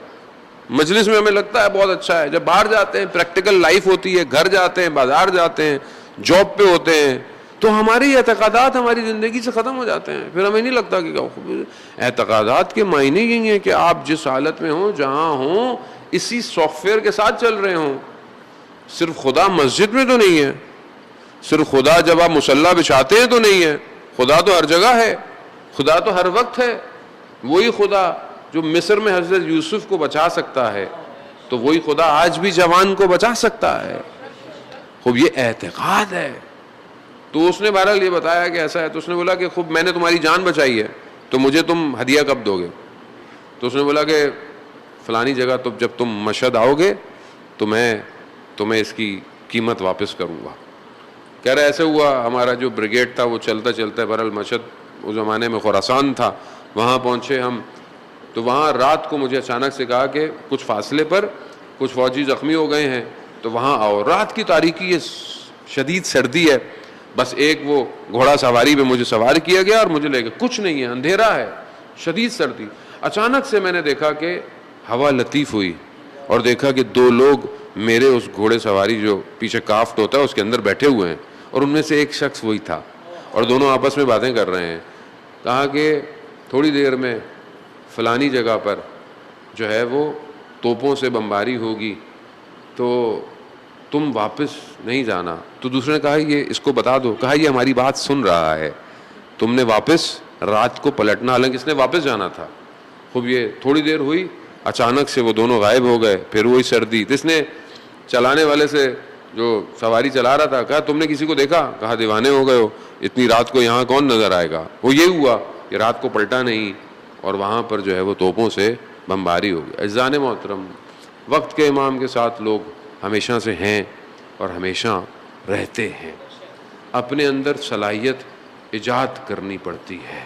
مجلس میں ہمیں لگتا ہے بہت اچھا ہے، جب باہر جاتے ہیں پریکٹیکل لائف ہوتی ہے، گھر جاتے ہیں، بازار جاتے ہیں، جاب پہ ہوتے ہیں، تو ہماری اعتقادات ہماری زندگی سے ختم ہو جاتے ہیں. پھر ہمیں نہیں لگتا کہ اعتقادات کے معنی یہی ہیں کہ آپ جس حالت میں ہوں، جہاں ہوں، اسی سافٹ ویئر کے ساتھ چل رہے ہوں. صرف خدا مسجد میں تو نہیں ہے، صرف خدا جب آپ مصلی بچھاتے ہیں تو نہیں ہے، خدا تو ہر جگہ ہے، خدا تو ہر وقت ہے. وہی خدا جو مصر میں حضرت یوسف کو بچا سکتا ہے تو وہی خدا آج بھی جوان کو بچا سکتا ہے. خوب یہ اعتقاد ہے. تو اس نے بہرحال یہ بتایا کہ ایسا ہے. تو اس نے بولا کہ خوب میں نے تمہاری جان بچائی ہے تو مجھے تم ہدیہ کب دو گے؟ تو اس نے بولا کہ فلانی جگہ تو جب تم مشہد آؤ گے تو میں تمہیں اس کی قیمت واپس کروں گا. کہہ رہا ایسے ہوا، ہمارا جو بریگیڈ تھا وہ چلتا چلتا بہرحال مشہد اس زمانے میں خراسان تھا، وہاں پہنچے ہم. تو وہاں رات کو مجھے اچانک سے کہا کہ کچھ فاصلے پر کچھ فوجی زخمی ہو گئے ہیں تو وہاں آؤ. رات کی تاریکی ہے، شدید سردی ہے، بس ایک وہ گھوڑا سواری پہ مجھے سوار کیا گیا اور مجھے لے گئے. کچھ نہیں ہے، اندھیرا ہے، شدید سردی. اچانک سے میں نے دیکھا کہ ہوا لطیف ہوئی اور دیکھا کہ 2 لوگ میرے اس گھوڑے سواری جو پیچھے کافٹ ہوتا ہے اس کے اندر بیٹھے ہوئے ہیں، اور ان میں سے ایک شخص وہی تھا اور دونوں آپس میں باتیں کر رہے ہیں. کہا کہ تھوڑی دیر میں فلانی جگہ پر جو ہے وہ توپوں سے بمباری ہوگی تو تم واپس نہیں جانا. تو دوسرے نے کہا یہ اس کو بتا دو. کہا یہ ہماری بات سن رہا ہے، تم نے واپس رات کو پلٹنا، حالانکہ اس نے واپس جانا تھا. خوب یہ تھوڑی دیر ہوئی، اچانک سے وہ دونوں غائب ہو گئے. پھر وہی سردی. اس نے چلانے والے سے جو سواری چلا رہا تھا کہا تم نے کسی کو دیکھا؟ کہا دیوانے ہو گئے ہو، اتنی رات کو یہاں کون نظر آئے گا. وہ یہ ہوا کہ رات کو پلٹا نہیں اور وہاں پر جو ہے وہ توپوں سے بمباری ہو گئی. عزیزان محترم، وقت کے امام کے ساتھ لوگ ہمیشہ سے ہیں اور ہمیشہ رہتے ہیں. اپنے اندر صلاحیت ایجاد کرنی پڑتی ہے.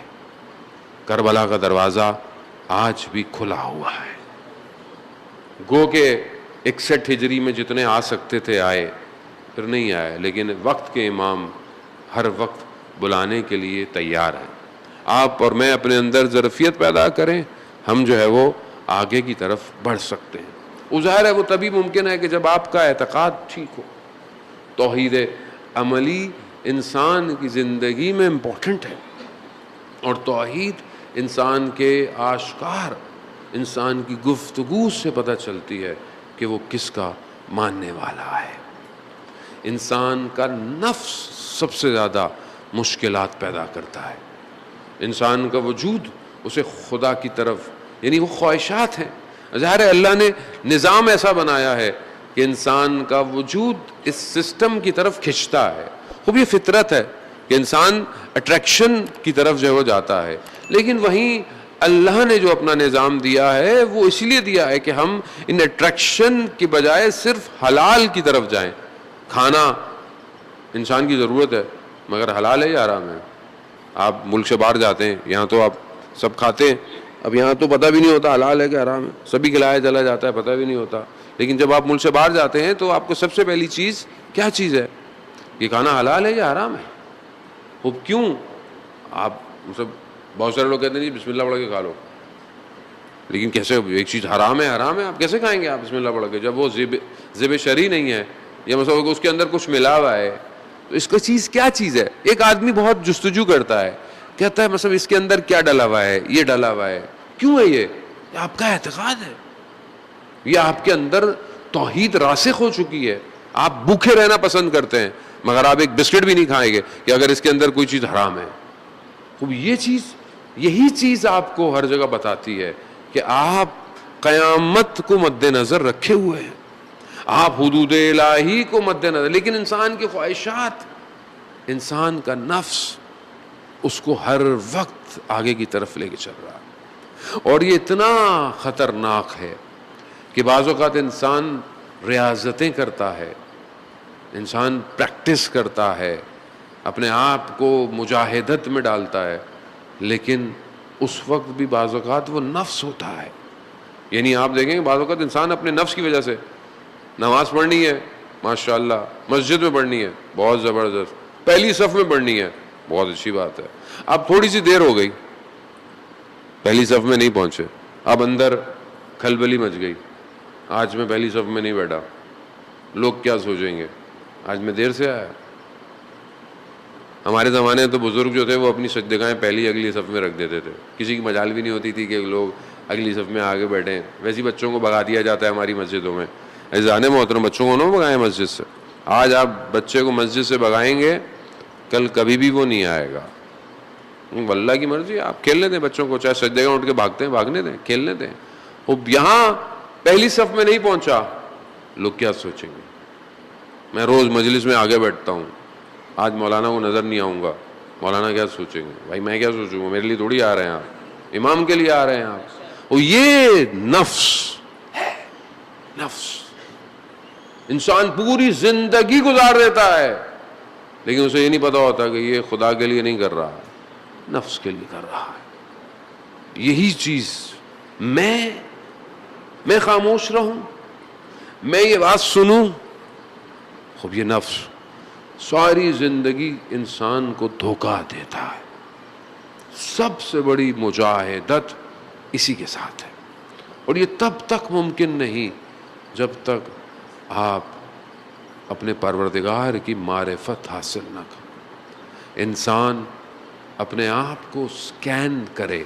کربلا کا دروازہ آج بھی کھلا ہوا ہے. گو کہ 61 ہجری میں جتنے آ سکتے تھے آئے، پھر نہیں آئے، لیکن وقت کے امام ہر وقت بلانے کے لیے تیار ہیں. آپ اور میں اپنے اندر ظرفیت پیدا کریں، ہم جو ہے وہ آگے کی طرف بڑھ سکتے ہیں. ظاہر ہے وہ تبھی ممکن ہے کہ جب آپ کا اعتقاد ٹھیک ہو. توحید عملی انسان کی زندگی میں امپورٹنٹ ہے، اور توحید انسان کے آشکار، انسان کی گفتگو سے پتہ چلتی ہے کہ وہ کس کا ماننے والا ہے. انسان کا نفس سب سے زیادہ مشکلات پیدا کرتا ہے. انسان کا وجود اسے خدا کی طرف، یعنی وہ خواہشات ہیں. ظاہر ہے اللہ نے نظام ایسا بنایا ہے کہ انسان کا وجود اس سسٹم کی طرف کھنچتا ہے. خوب یہ فطرت ہے کہ انسان اٹریکشن کی طرف جو ہے وہ جاتا ہے، لیکن وہیں اللہ نے جو اپنا نظام دیا ہے وہ اس لیے دیا ہے کہ ہم ان اٹریکشن کی بجائے صرف حلال کی طرف جائیں. کھانا انسان کی ضرورت ہے، مگر حلال ہے یا حرام ہے؟ آپ ملک سے باہر جاتے ہیں، یہاں تو آپ سب کھاتے ہیں، اب یہاں تو پتہ بھی نہیں ہوتا حلال ہے کہ حرام ہے، سبھی کھلایا چلا جاتا ہے، پتہ بھی نہیں ہوتا. لیکن جب آپ ملک سے باہر جاتے ہیں تو آپ کو سب سے پہلی چیز کیا چیز ہے؟ یہ کھانا حلال ہے یا حرام ہے. وہ کیوں؟ آپ بہت سارے لوگ کہتے ہیں جی بسم اللہ پڑھ کے کھا لو، لیکن کیسے ایک چیز حرام ہے آپ کیسے کھائیں گے آپ بسم اللہ پڑھ کے، جب وہ ذب شرعی نہیں ہے، یا مثلا اس کے اندر کچھ ملا ہوا ہے. تو اس کا چیز کیا چیز ہے؟ ایک آدمی بہت جستجو کرتا ہے، کہتا ہے مثلا اس کے اندر کیا ڈلا ہوا ہے، یہ ڈلا ہوا ہے، کیوں ہے یہ آپ کا اعتقاد ہے، یہ آپ کے اندر توحید راسخ ہو چکی ہے. آپ بھوکے رہنا پسند کرتے ہیں، مگر آپ ایک بسکٹ بھی نہیں کھائیں گے کہ اگر اس کے اندر کوئی چیز حرام ہے. یہی چیز آپ کو ہر جگہ بتاتی ہے کہ آپ قیامت کو مد نظر رکھے ہوئے ہیں، آپ حدود الہی کو مد نظر، لیکن انسان کی خواہشات، انسان کا نفس اس کو ہر وقت آگے کی طرف لے کے چل رہا ہے. اور یہ اتنا خطرناک ہے کہ بعض اوقات انسان ریاضتیں کرتا ہے، انسان پریکٹس کرتا ہے، اپنے آپ کو مجاہدت میں ڈالتا ہے، لیکن اس وقت بھی بعض اوقات وہ نفس ہوتا ہے. یعنی آپ دیکھیں کہ بعض اوقات انسان اپنے نفس کی وجہ سے نماز پڑھنی ہے، ماشاءاللہ مسجد میں پڑھنی ہے، بہت زبردست، پہلی صف میں پڑھنی ہے، بہت اچھی بات ہے. اب تھوڑی سی دیر ہو گئی، پہلی صف میں نہیں پہنچے، اب اندر کھلبلی مچ گئی، آج میں پہلی صف میں نہیں بیٹھا، لوگ کیا سوچیں گے، آج میں دیر سے آیا. ہمارے زمانے میں تو بزرگ جو تھے وہ اپنی سجدگاہیں پہلی اگلی صف میں رکھ دیتے تھے، کسی کی مجال بھی نہیں ہوتی تھی کہ لوگ اگلی صف میں آگے بیٹھیں. ویسے بچوں کو بھگا دیا جاتا ہے ہماری مسجدوں میں. عزیزان محترم، بچوں کو نہ بھگائیں مسجد سے. آج آپ بچے کو مسجد سے بھگائیں گے، کل کبھی بھی وہ نہیں آئے گا. اللہ کی مرضی، آپ کھیلنے دیں بچوں کو، چاہے سجدگاہ اٹھ کے بھاگتے ہیں بھاگنے دیں، کھیلنے دیں. وہ یہاں پہلی صف میں نہیں پہنچا، لوگ کیا سوچیں گے. میں روز مجلس میں آگے بیٹھتا ہوں، آج مولانا کو نظر نہیں آؤں گا، مولانا کیا سوچیں گے. بھائی میں کیا سوچوں گا، میرے لیے تھوڑی آ رہے ہیں آپ، امام کے لیے آ رہے ہیں آپ. اور یہ نفس ہے، نفس. انسان پوری زندگی گزار دیتا ہے، لیکن اسے یہ نہیں پتا ہوتا کہ یہ خدا کے لیے نہیں کر رہا، نفس کے لیے کر رہا ہے. یہی چیز میں خاموش رہوں، میں یہ بات سنوں، خوب یہ نفس ساری زندگی انسان کو دھوکہ دیتا ہے. سب سے بڑی مجاہدت اسی کے ساتھ ہے، اور یہ تب تک ممکن نہیں جب تک آپ اپنے پروردگار کی معرفت حاصل نہ کریں. انسان اپنے آپ کو سکین کرے،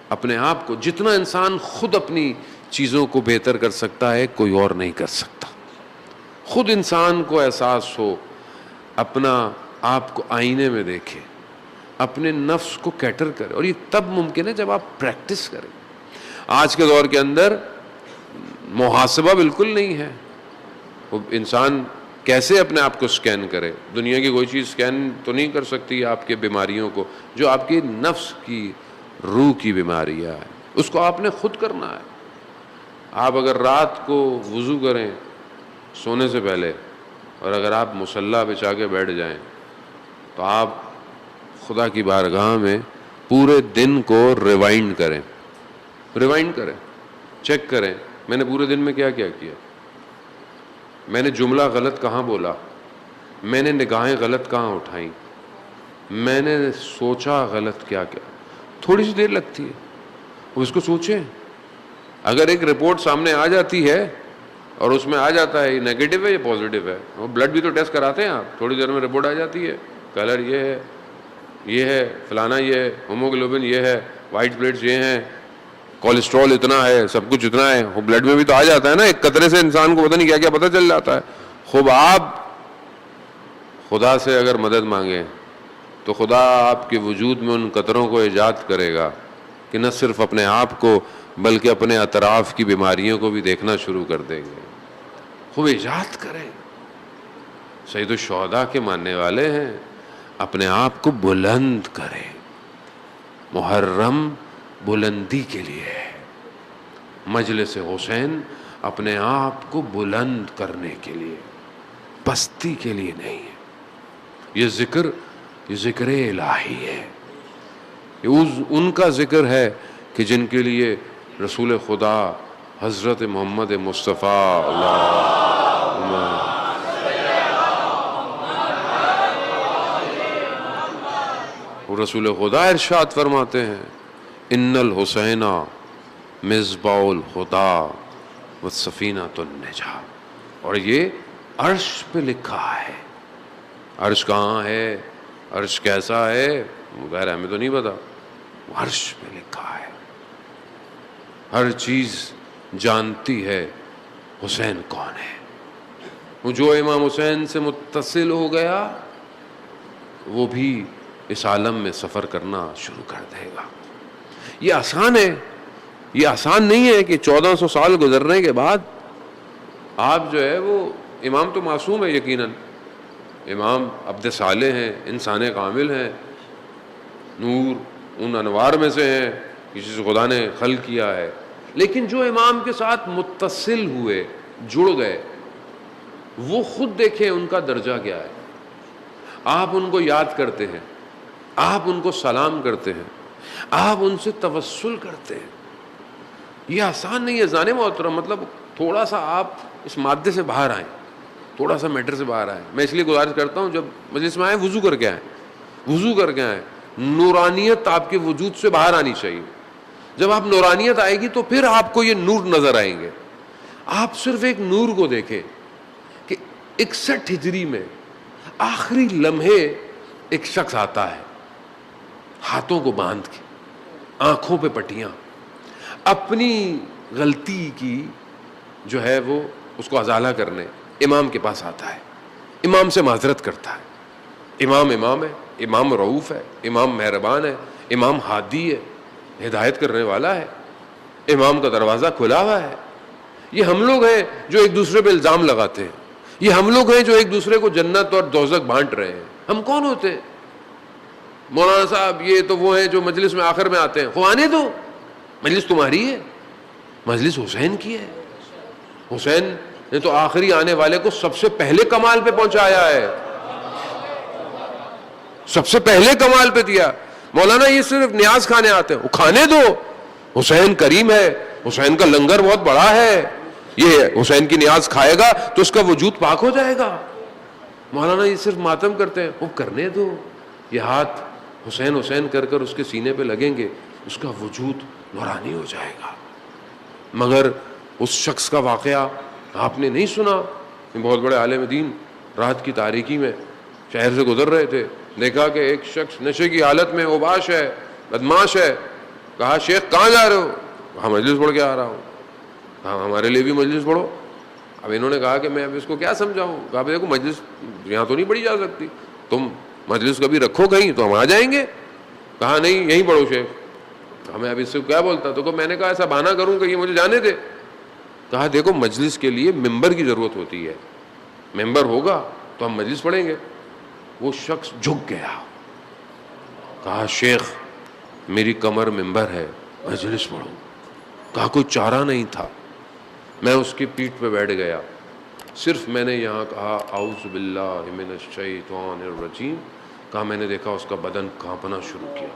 اپنے آپ کو، جتنا انسان خود اپنی چیزوں کو بہتر کر سکتا ہے کوئی اور نہیں کر سکتا. خود انسان کو احساس ہو، اپنا آپ کو آئینے میں دیکھے، اپنے نفس کو کیٹر کرے. اور یہ تب ممکن ہے جب آپ پریکٹس کریں. آج کے دور کے اندر محاسبہ بالکل نہیں ہے. وہ انسان کیسے اپنے آپ کو سکین کرے؟ دنیا کی کوئی چیز سکین تو نہیں کر سکتی آپ کے بیماریوں کو، جو آپ کی نفس کی، روح کی بیماریاں ہیں، اس کو آپ نے خود کرنا ہے. آپ اگر رات کو وضو کریں سونے سے پہلے، اور اگر آپ مصلی بچھا کے بیٹھ جائیں، تو آپ خدا کی بارگاہ میں پورے دن کو ریوائنڈ کریں. ریوائنڈ کریں, چیک کریں میں نے پورے دن میں کیا کیا کیا, میں نے جملہ غلط کہاں بولا, میں نے نگاہیں غلط کہاں اٹھائیں, میں نے سوچا غلط کیا کیا. تھوڑی سی دیر لگتی ہے, اس کو سوچیں. اگر ایک رپورٹ سامنے آ جاتی ہے اور اس میں آ جاتا ہے یہ نیگیٹو ہے یا پازیٹیو ہے, وہ بلڈ بھی تو ٹیسٹ کراتے ہیں آپ, تھوڑی دیر میں رپورٹ آ جاتی ہے, کلر یہ ہے فلانا, یہ ہے ہیموگلوبن, یہ ہے وائٹ پلیٹس, یہ ہیں کولیسٹرول اتنا ہے, سب کچھ اتنا ہے. وہ بلڈ میں بھی تو آ جاتا ہے نا, ایک قطرے سے انسان کو پتہ نہیں کیا کیا پتہ چل جاتا ہے. خوب آپ خدا سے اگر مدد مانگیں تو خدا آپ کے وجود میں ان قطروں کو ایجاد کرے گا کہ نہ صرف اپنے آپ کو بلکہ اپنے اطراف کی بیماریوں کو بھی دیکھنا شروع کر دیں گے. خوب ایجاد کریں. سید الشہداء کے ماننے والے ہیں, اپنے آپ کو بلند کریں. محرم بلندی کے لیے ہے, مجلس حسین اپنے آپ کو بلند کرنے کے لیے, پستی کے لیے نہیں ہے. یہ ذکر الہی ہے, یہ ان کا ذکر ہے کہ جن کے لیے رسول خدا حضرت محمد مصطفیٰ رسول خدا ارشاد فرماتے ہیں ان الحسین مصباح الہدی والسفینۃ النجاۃ. اور یہ عرش پہ لکھا ہے. عرش کہاں ہے, عرش کیسا ہے, غیر ہمیں تو نہیں پتا, عرش پہ لکھا ہے. ہر چیز جانتی ہے حسین کون ہے. وہ جو امام حسین سے متصل ہو گیا وہ بھی اس عالم میں سفر کرنا شروع کر دے گا. یہ آسان ہے, یہ آسان نہیں ہے کہ 1400 سال گزرنے کے بعد آپ جو ہے وہ, امام تو معصوم ہے یقیناً, امام عبد صالح ہیں, انسان کامل ہیں, نور ان انوار میں سے ہیں, کسی سے خدا نے خلق کیا ہے. لیکن جو امام کے ساتھ متصل ہوئے, جڑ گئے, وہ خود دیکھیں ان کا درجہ کیا ہے. آپ ان کو یاد کرتے ہیں, آپ ان کو سلام کرتے ہیں, آپ ان سے توسل کرتے ہیں. یہ آسان نہیں ہے زانے محترم. مطلب تھوڑا سا آپ اس مادے سے باہر آئیں, تھوڑا سا میٹر سے باہر آئیں. میں اس لیے گزارش کرتا ہوں جب مجلس میں آئیں وضو کر کے آئیں, وضو کر کے آئیں. نورانیت آپ کے وجود سے باہر آنی چاہیے. جب آپ نورانیت آئے گی تو پھر آپ کو یہ نور نظر آئیں گے. آپ صرف ایک نور کو دیکھیں کہ 61 ہجری میں آخری لمحے ایک شخص آتا ہے, ہاتھوں کو باندھ کے, آنکھوں پہ پٹیاں, اپنی غلطی کی جو ہے وہ اس کو ازالہ کرنے امام کے پاس آتا ہے, امام سے معذرت کرتا ہے. امام ہے, امام رؤوف ہے, امام مہربان ہے, امام ہادی ہے, ہدایت کرنے والا ہے, امام کا دروازہ کھلا ہوا ہے. یہ ہم لوگ ہیں جو ایک دوسرے پہ الزام لگاتے ہیں, یہ ہم لوگ ہیں جو ایک دوسرے کو جنت اور دوزخ بانٹ رہے ہیں. ہم کون ہوتے ہیں؟ مولانا صاحب یہ تو وہ ہیں جو مجلس میں آخر میں آتے ہیں. خوانے دو, مجلس تمہاری ہے, مجلس حسین کی ہے. حسین نے تو آخری آنے والے کو سب سے پہلے کمال پہ پہنچایا ہے, سب سے پہلے کمال پہ دیا. مولانا یہ صرف نیاز کھانے آتے ہیں, وہ کھانے دو. حسین کریم ہے, حسین کا لنگر بہت بڑا ہے, یہ حسین کی نیاز کھائے گا تو اس کا وجود پاک ہو جائے گا. مولانا یہ صرف ماتم کرتے ہیں, وہ کرنے دو. یہ ہاتھ حسین حسین کر کر اس کے سینے پہ لگیں گے, اس کا وجود نورانی ہو جائے گا. مگر اس شخص کا واقعہ آپ نے نہیں سنا. بہت بڑے عالم دین رات کی تاریکی میں شہر سے گزر رہے تھے, دیکھا کہ ایک شخص نشے کی حالت میں اوباش ہے, بدماش ہے. کہا شیخ کہاں جا رہے ہو؟ کہا مجلس پڑھ کے آ رہا ہوں. کہا ہمارے لیے بھی مجلس پڑھو. اب انہوں نے کہا کہ میں اب اس کو کیا سمجھاؤں. کہا دیکھو مجلس یہاں تو نہیں پڑھی جا سکتی, تم مجلس کبھی رکھو کہیں تو ہم آ جائیں گے. کہا نہیں یہیں پڑھو شیخ. کہا میں اب اس سے کیا بولتا, تو میں نے کہا ایسا بہانہ کروں کہ یہ مجھے جانے دے. کہا دیکھو مجلس کے لیے ممبر کی ضرورت ہوتی ہے, ممبر ہوگا تو ہم مجلس پڑھیں گے. وہ شخص جھک گیا, کہا شیخ میری کمر ممبر ہے, مجلس پڑھو. کہا کوئی چارہ نہیں تھا, میں اس کی پیٹھ پہ بیٹھ گیا. صرف میں نے یہاں کہا اعوذ باللہ من الشیطان الرجیم. کہا میں نے دیکھا اس کا بدن کانپنا شروع کیا.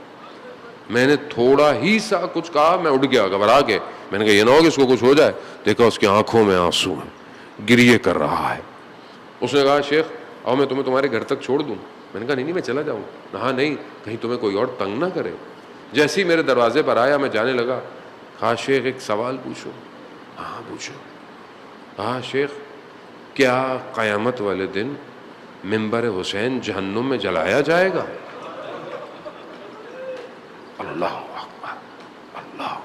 میں نے تھوڑا ہی سا کچھ کہا، میں اٹھ گیا گھبرا کے. میں نے کہا یہ نہ ہو کہ اس کو کچھ ہو جائے. دیکھا اس کی آنکھوں میں آنسو ہیں، گریے کر رہا ہے. اس نے کہا شیخ آؤ میں تمہیں تمہارے گھر تک چھوڑ دوں. میں نے کہا نہیں میں چلا جاؤں. ہاں نہیں، کہیں تمہیں کوئی اور تنگ نہ کرے. جیسے ہی میرے دروازے پر آیا میں جانے لگا. کہا شیخ ایک سوال پوچھو. ہاں پوچھو. کہا شیخ کیا قیامت والے دن منبر حسین جہنم میں جلایا جائے گا؟ اللہ اکبر اللہ،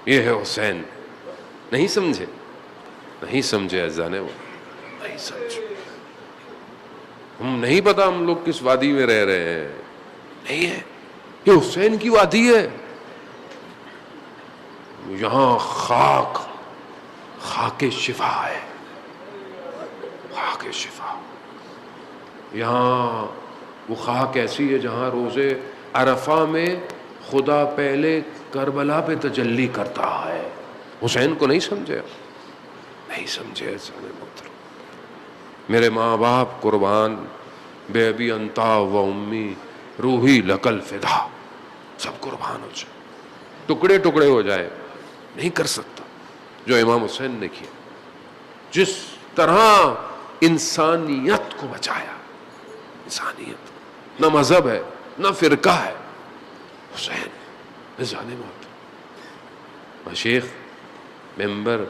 یہ ہے حسین. نہیں سمجھے؟ نہیں سمجھے اذان وہ نہیں سمجھے. ہم نہیں پتا ہم لوگ کس وادی میں رہ رہے ہیں. نہیں ہے، یہ حسین کی وادی ہے. یہاں خاک شفا ہے، خاک شفا. یہاں وہ خاک ایسی ہے جہاں روزے عرفہ میں خدا پہلے کربلا پہ تجلی کرتا ہے. حسین کو نہیں سمجھے؟ نہیں سمجھے. میرے ماں باپ قربان، بے ابی انتا و امی روحی لکل فدا، سب قربان ہو جائے، ٹکڑے ٹکڑے ہو جائے. نہیں کر سکتا جو امام حسین نے کیا. جس طرح انسانیت کو بچایا، انسانیت، نہ مذہب ہے نہ فرقہ ہے. حسین نظام موت. شیخ ممبر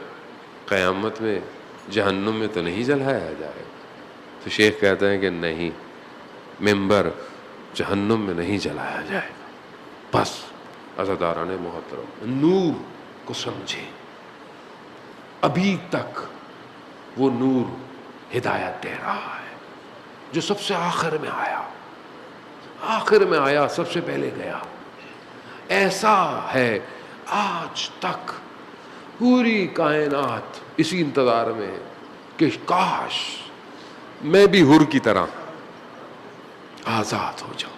قیامت میں جہنم میں تو نہیں جلایا جائے. تو شیخ کہتے ہیں کہ نہیں، ممبر جہنم میں نہیں جلایا جائے. بس عزاداران محترم نور کو سمجھے. ابھی تک وہ نور ہدایت دے رہا ہے جو سب سے آخر میں آیا، آخر میں آیا، سب سے پہلے گیا. ایسا ہے آج تک پوری کائنات اسی انتظار میں کہ کاش میں بھی حر کی طرح آزاد ہو جاؤں،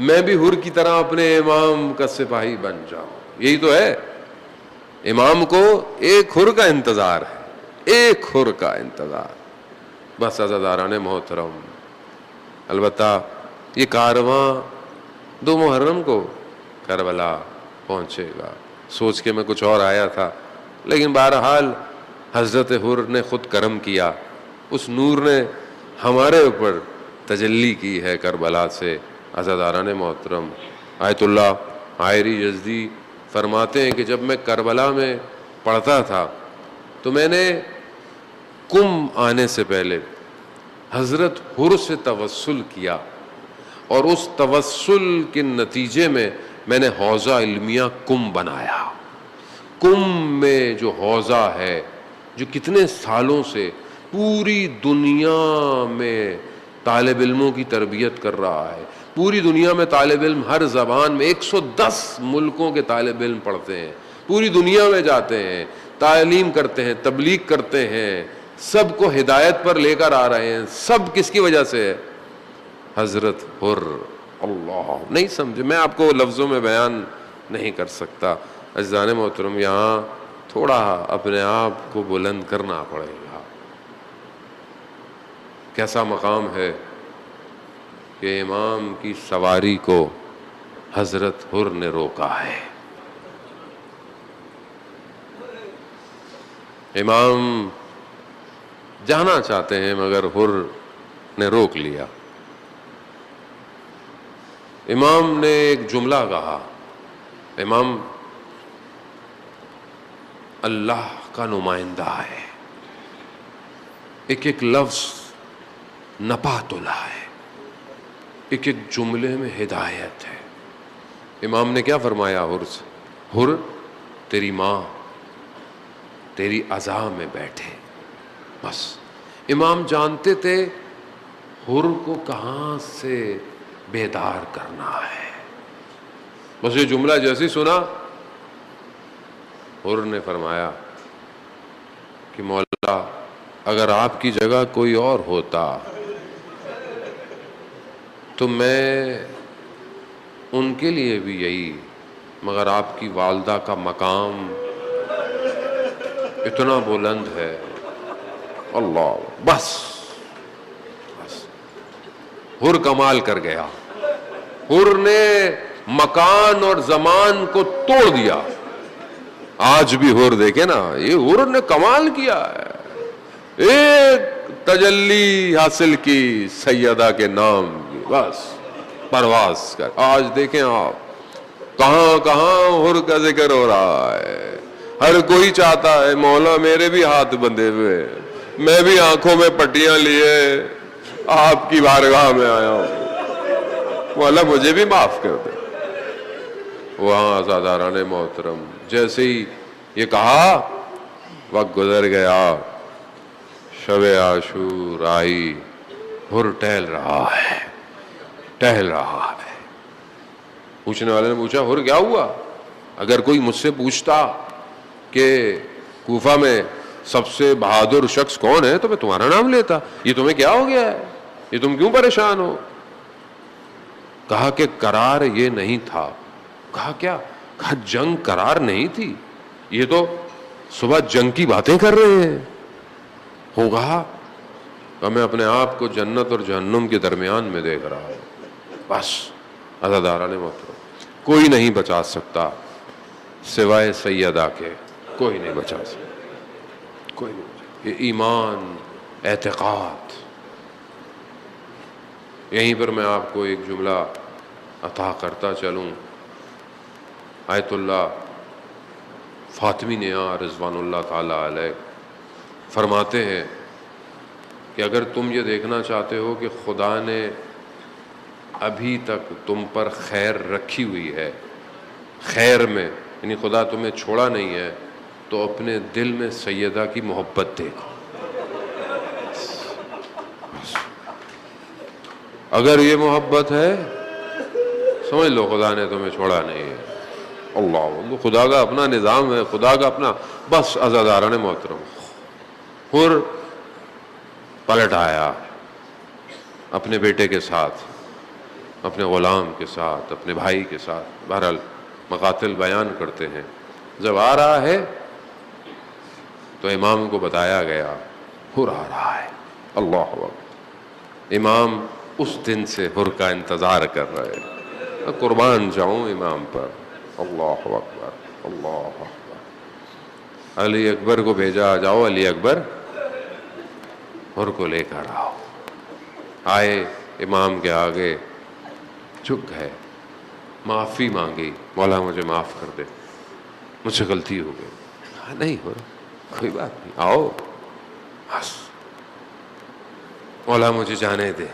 میں بھی حر کی طرح اپنے امام کا سپاہی بن جاؤں. یہی تو ہے، امام کو ایک حر کا انتظار ہے، ایک حر کا انتظار. بس عزاداران محترم، البتہ یہ کارواں 2 محرم کو کربلا پہنچے گا. سوچ کے میں کچھ اور آیا تھا، لیکن بہرحال حضرت حر نے خود کرم کیا، اس نور نے ہمارے اوپر تجلی کی ہے کربلا سے. عزاداران محترم، آیت اللہ عائری یزدی فرماتے ہیں کہ جب میں کربلا میں پڑھتا تھا تو میں نے کم آنے سے پہلے حضرت حر سے توسل کیا، اور اس توسل کے نتیجے میں نے حوضہ علمیہ کم بنایا. کم میں جو حوضہ ہے، جو کتنے سالوں سے پوری دنیا میں طالب علموں کی تربیت کر رہا ہے. پوری دنیا میں طالب علم ہر زبان میں 110 ملکوں کے طالب علم پڑھتے ہیں، پوری دنیا میں جاتے ہیں، تعلیم کرتے ہیں، تبلیغ کرتے ہیں، سب کو ہدایت پر لے کر آ رہے ہیں. سب کس کی وجہ سے ہے؟ حضرت حر. اللہ نہیں سمجھے، میں آپ کو لفظوں میں بیان نہیں کر سکتا. عزیزان محترم، یہاں تھوڑا اپنے آپ کو بلند کرنا پڑے گا. کیسا مقام ہے کہ امام کی سواری کو حضرت حر نے روکا ہے. امام جانا چاہتے ہیں مگر حر نے روک لیا. امام نے ایک جملہ کہا. امام اللہ کا نمائندہ ہے، ایک ایک لفظ نپات اللہ ہے، ایک ایک جملے میں ہدایت ہے. امام نے کیا فرمایا حر سے؟ حر تیری ماں تیری عزا میں بیٹھے. بس امام جانتے تھے حر کو کہاں سے بیدار کرنا ہے. بس یہ جملہ جیسے سنا، حر نے فرمایا کہ مولا اگر آپ کی جگہ کوئی اور ہوتا تو میں ان کے لیے بھی یہی، مگر آپ کی والدہ کا مقام اتنا بلند ہے. اللہ بس حر کمال کر گیا. حر نے مکان اور زمان کو توڑ دیا. آج بھی حور دیکھے نا, یہ حور نے کمال کیا ہے, ایک تجلی حاصل کی سیدہ کے نام کی, بس پرواز کر. آج دیکھیں آپ کہاں کہاں حور کا ذکر ہو رہا ہے. ہر کوئی چاہتا ہے مولا میرے بھی ہاتھ بندھے ہوئے, میں بھی آنکھوں میں پٹیاں لیے آپ کی بارگاہ میں آیا ہوں, مولا مجھے بھی معاف کر دے. وہاں عزاداران محترم جیسے ہی یہ کہا, وقت گزر گیا, شب عاشور آئی, حر ٹہل رہا ہے, ٹہل رہا ہے. پوچھنے والے نے پوچھا حر کیا ہوا؟ اگر کوئی مجھ سے پوچھتا کہ کوفہ میں سب سے بہادر شخص کون ہے تو میں تمہارا نام لیتا. یہ تمہیں کیا ہو گیا ہے, یہ تم کیوں پریشان ہو؟ کہا کہ قرار یہ نہیں تھا. کہا کیا؟ کہا جنگ قرار نہیں تھی, یہ تو صبح جنگ کی باتیں کر رہے ہیں. ہوگا کہ میں اپنے آپ کو جنت اور جہنم کے درمیان میں دیکھ رہا ہوں. بس عزاداران محترم کوئی نہیں بچا سکتا سوائے سیدہ کے, کوئی نہیں بچا سکتا, کوئی نہیں بچا. یہ ایمان, اعتقاد. یہیں پر میں آپ کو ایک جملہ عطا کرتا چلوں. آیت اللہ فاطمی نیا رضوان اللہ تعالی علیہ فرماتے ہیں کہ اگر تم یہ دیکھنا چاہتے ہو کہ خدا نے ابھی تک تم پر خیر رکھی ہوئی ہے, خیر میں یعنی خدا تمہیں چھوڑا نہیں ہے, تو اپنے دل میں سیدہ کی محبت دیکھو. اگر یہ محبت ہے سمجھ لو خدا نے تمہیں چھوڑا نہیں ہے. اللہ, خدا کا اپنا نظام ہے, خدا کا اپنا. بس عزاداران محترم حر پلٹ آیا اپنے بیٹے کے ساتھ, اپنے غلام کے ساتھ, اپنے بھائی کے ساتھ. بہرحال مقاتل بیان کرتے ہیں جب آ رہا ہے تو امام کو بتایا گیا حر آ رہا ہے. اللہ اکبر. امام اس دن سے حر کا انتظار کر رہے. قربان جاؤں امام پر. اللہ اکبر, اللہ اکبر. علی اکبر کو بھیجا, جاؤ علی اکبر حر کو لے کر آؤ. آئے امام کے آگے جھک گئے, معافی مانگی, مولا مجھے معاف کر دے, مجھ سے غلطی ہو گئی. نہیں حر کوئی بات نہیں, آؤ بس. مولا مجھے جانے دے,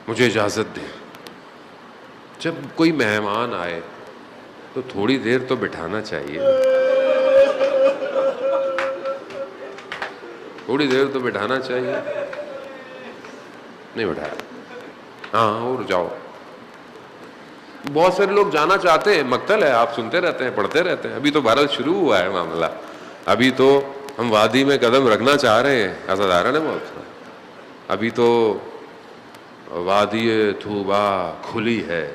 مجھے اجازت دے. جب کوئی مہمان آئے تو تھوڑی دیر تو بٹھانا چاہیے, تھوڑی دیر تو بٹھانا چاہیے. نہیں بٹھایا. ہاں اور جاؤ. بہت سارے لوگ جانا چاہتے ہیں, مقتل ہے, آپ سنتے رہتے ہیں, پڑھتے رہتے ہیں. ابھی تو بھارت شروع ہوا ہے معاملہ, ابھی تو ہم وادی میں قدم رکھنا چاہ رہے ہیں. عزاداران نے بہت, ابھی تو وادی طوبا کھلی ہے.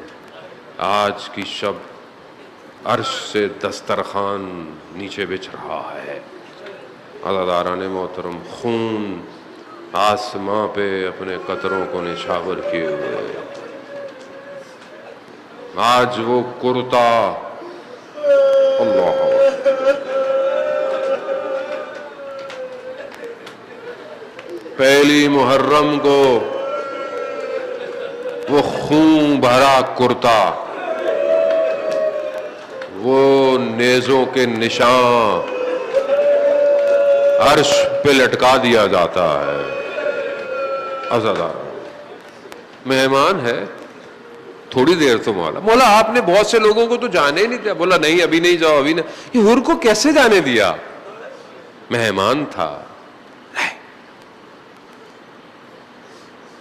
آج کی شب عرش سے دسترخوان نیچے بچھ رہا ہے. عزاداران محترم خون آسماں پہ اپنے قطروں کو نچھاور کیے ہوئے. آج وہ کرتا, اللہ پہلی محرم کو وہ خون بھرا کرتا, وہ نیزوں کے نشان عرش پہ لٹکا دیا جاتا ہے. عزادار مہمان ہے, تھوڑی دیر تو مولا آپ نے بہت سے لوگوں کو تو جانے ہی نہیں دیا. بولا نہیں ابھی نہیں جاؤ, ابھی نہیں. یہ حر کو کیسے جانے دیا؟ مہمان تھا.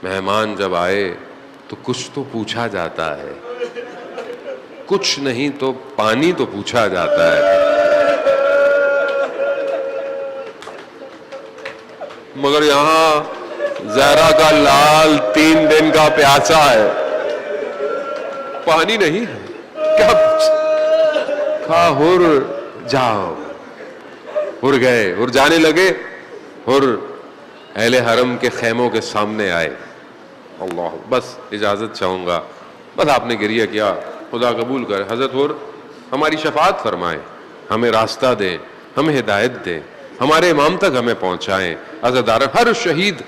مہمان جب آئے تو کچھ تو پوچھا جاتا ہے, کچھ نہیں تو پانی تو پوچھا جاتا ہے. مگر یہاں زہرا کا لال 3 دن کا پیاسا ہے, پانی نہیں ہے. کیا کہا حر جاؤ. حر گئے, حر جانے لگے. حر اہل حرم کے خیموں کے سامنے آئے. اللہ, بس اجازت چاہوں گا. بس آپ نے گریہ کیا, خدا قبول کرے. حضرت اور ہماری شفاعت فرمائیں, ہمیں راستہ دیں, ہمیں ہدایت دیں, ہمارے امام تک ہمیں پہنچائیں. عزاداران, ہر شہید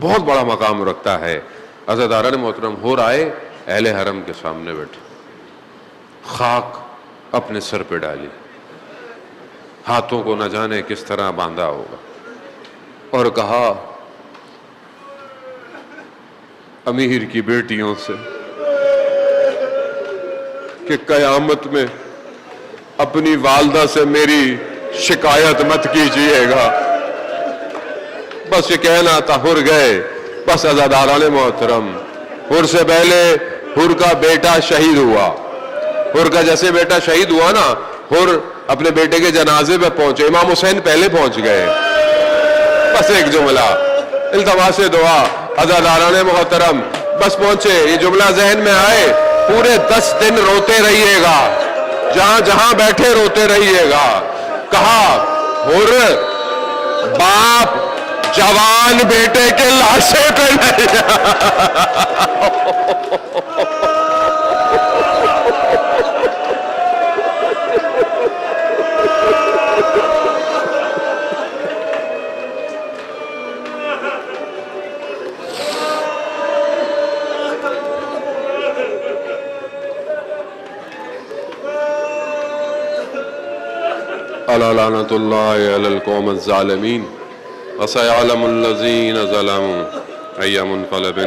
بہت بڑا مقام رکھتا ہے. عزاداران محترم, ہو رائے اہل حرم کے سامنے بیٹھے, خاک اپنے سر پہ ڈالی, ہاتھوں کو نہ جانے کس طرح باندھا ہوگا, اور کہا امیر کی بیٹیوں سے کہ قیامت میں اپنی والدہ سے میری شکایت مت کیجئے گا. بس یہ کہنا تھا, ہر گئے. بس عزاداران محترم, ہر سے پہلے ہر کا بیٹا شہید ہوا. ہر کا جیسے بیٹا شہید ہوا نا, ہر اپنے بیٹے کے جنازے پہ پہنچے, امام حسین پہلے پہنچ گئے. بس ایک جملہ, التماس دعا, عزاداران محترم بس پہنچے. یہ جملہ ذہن میں آئے, پورے 10 دن روتے رہیے گا, جہاں جہاں بیٹھے روتے رہیے گا. کہا ہر باپ جوان بیٹے کے لاشے پہ نہیں. الا لعنۃ اللہ علی القوم الظالمین وسيعلم الذین ظلموا أي منقلب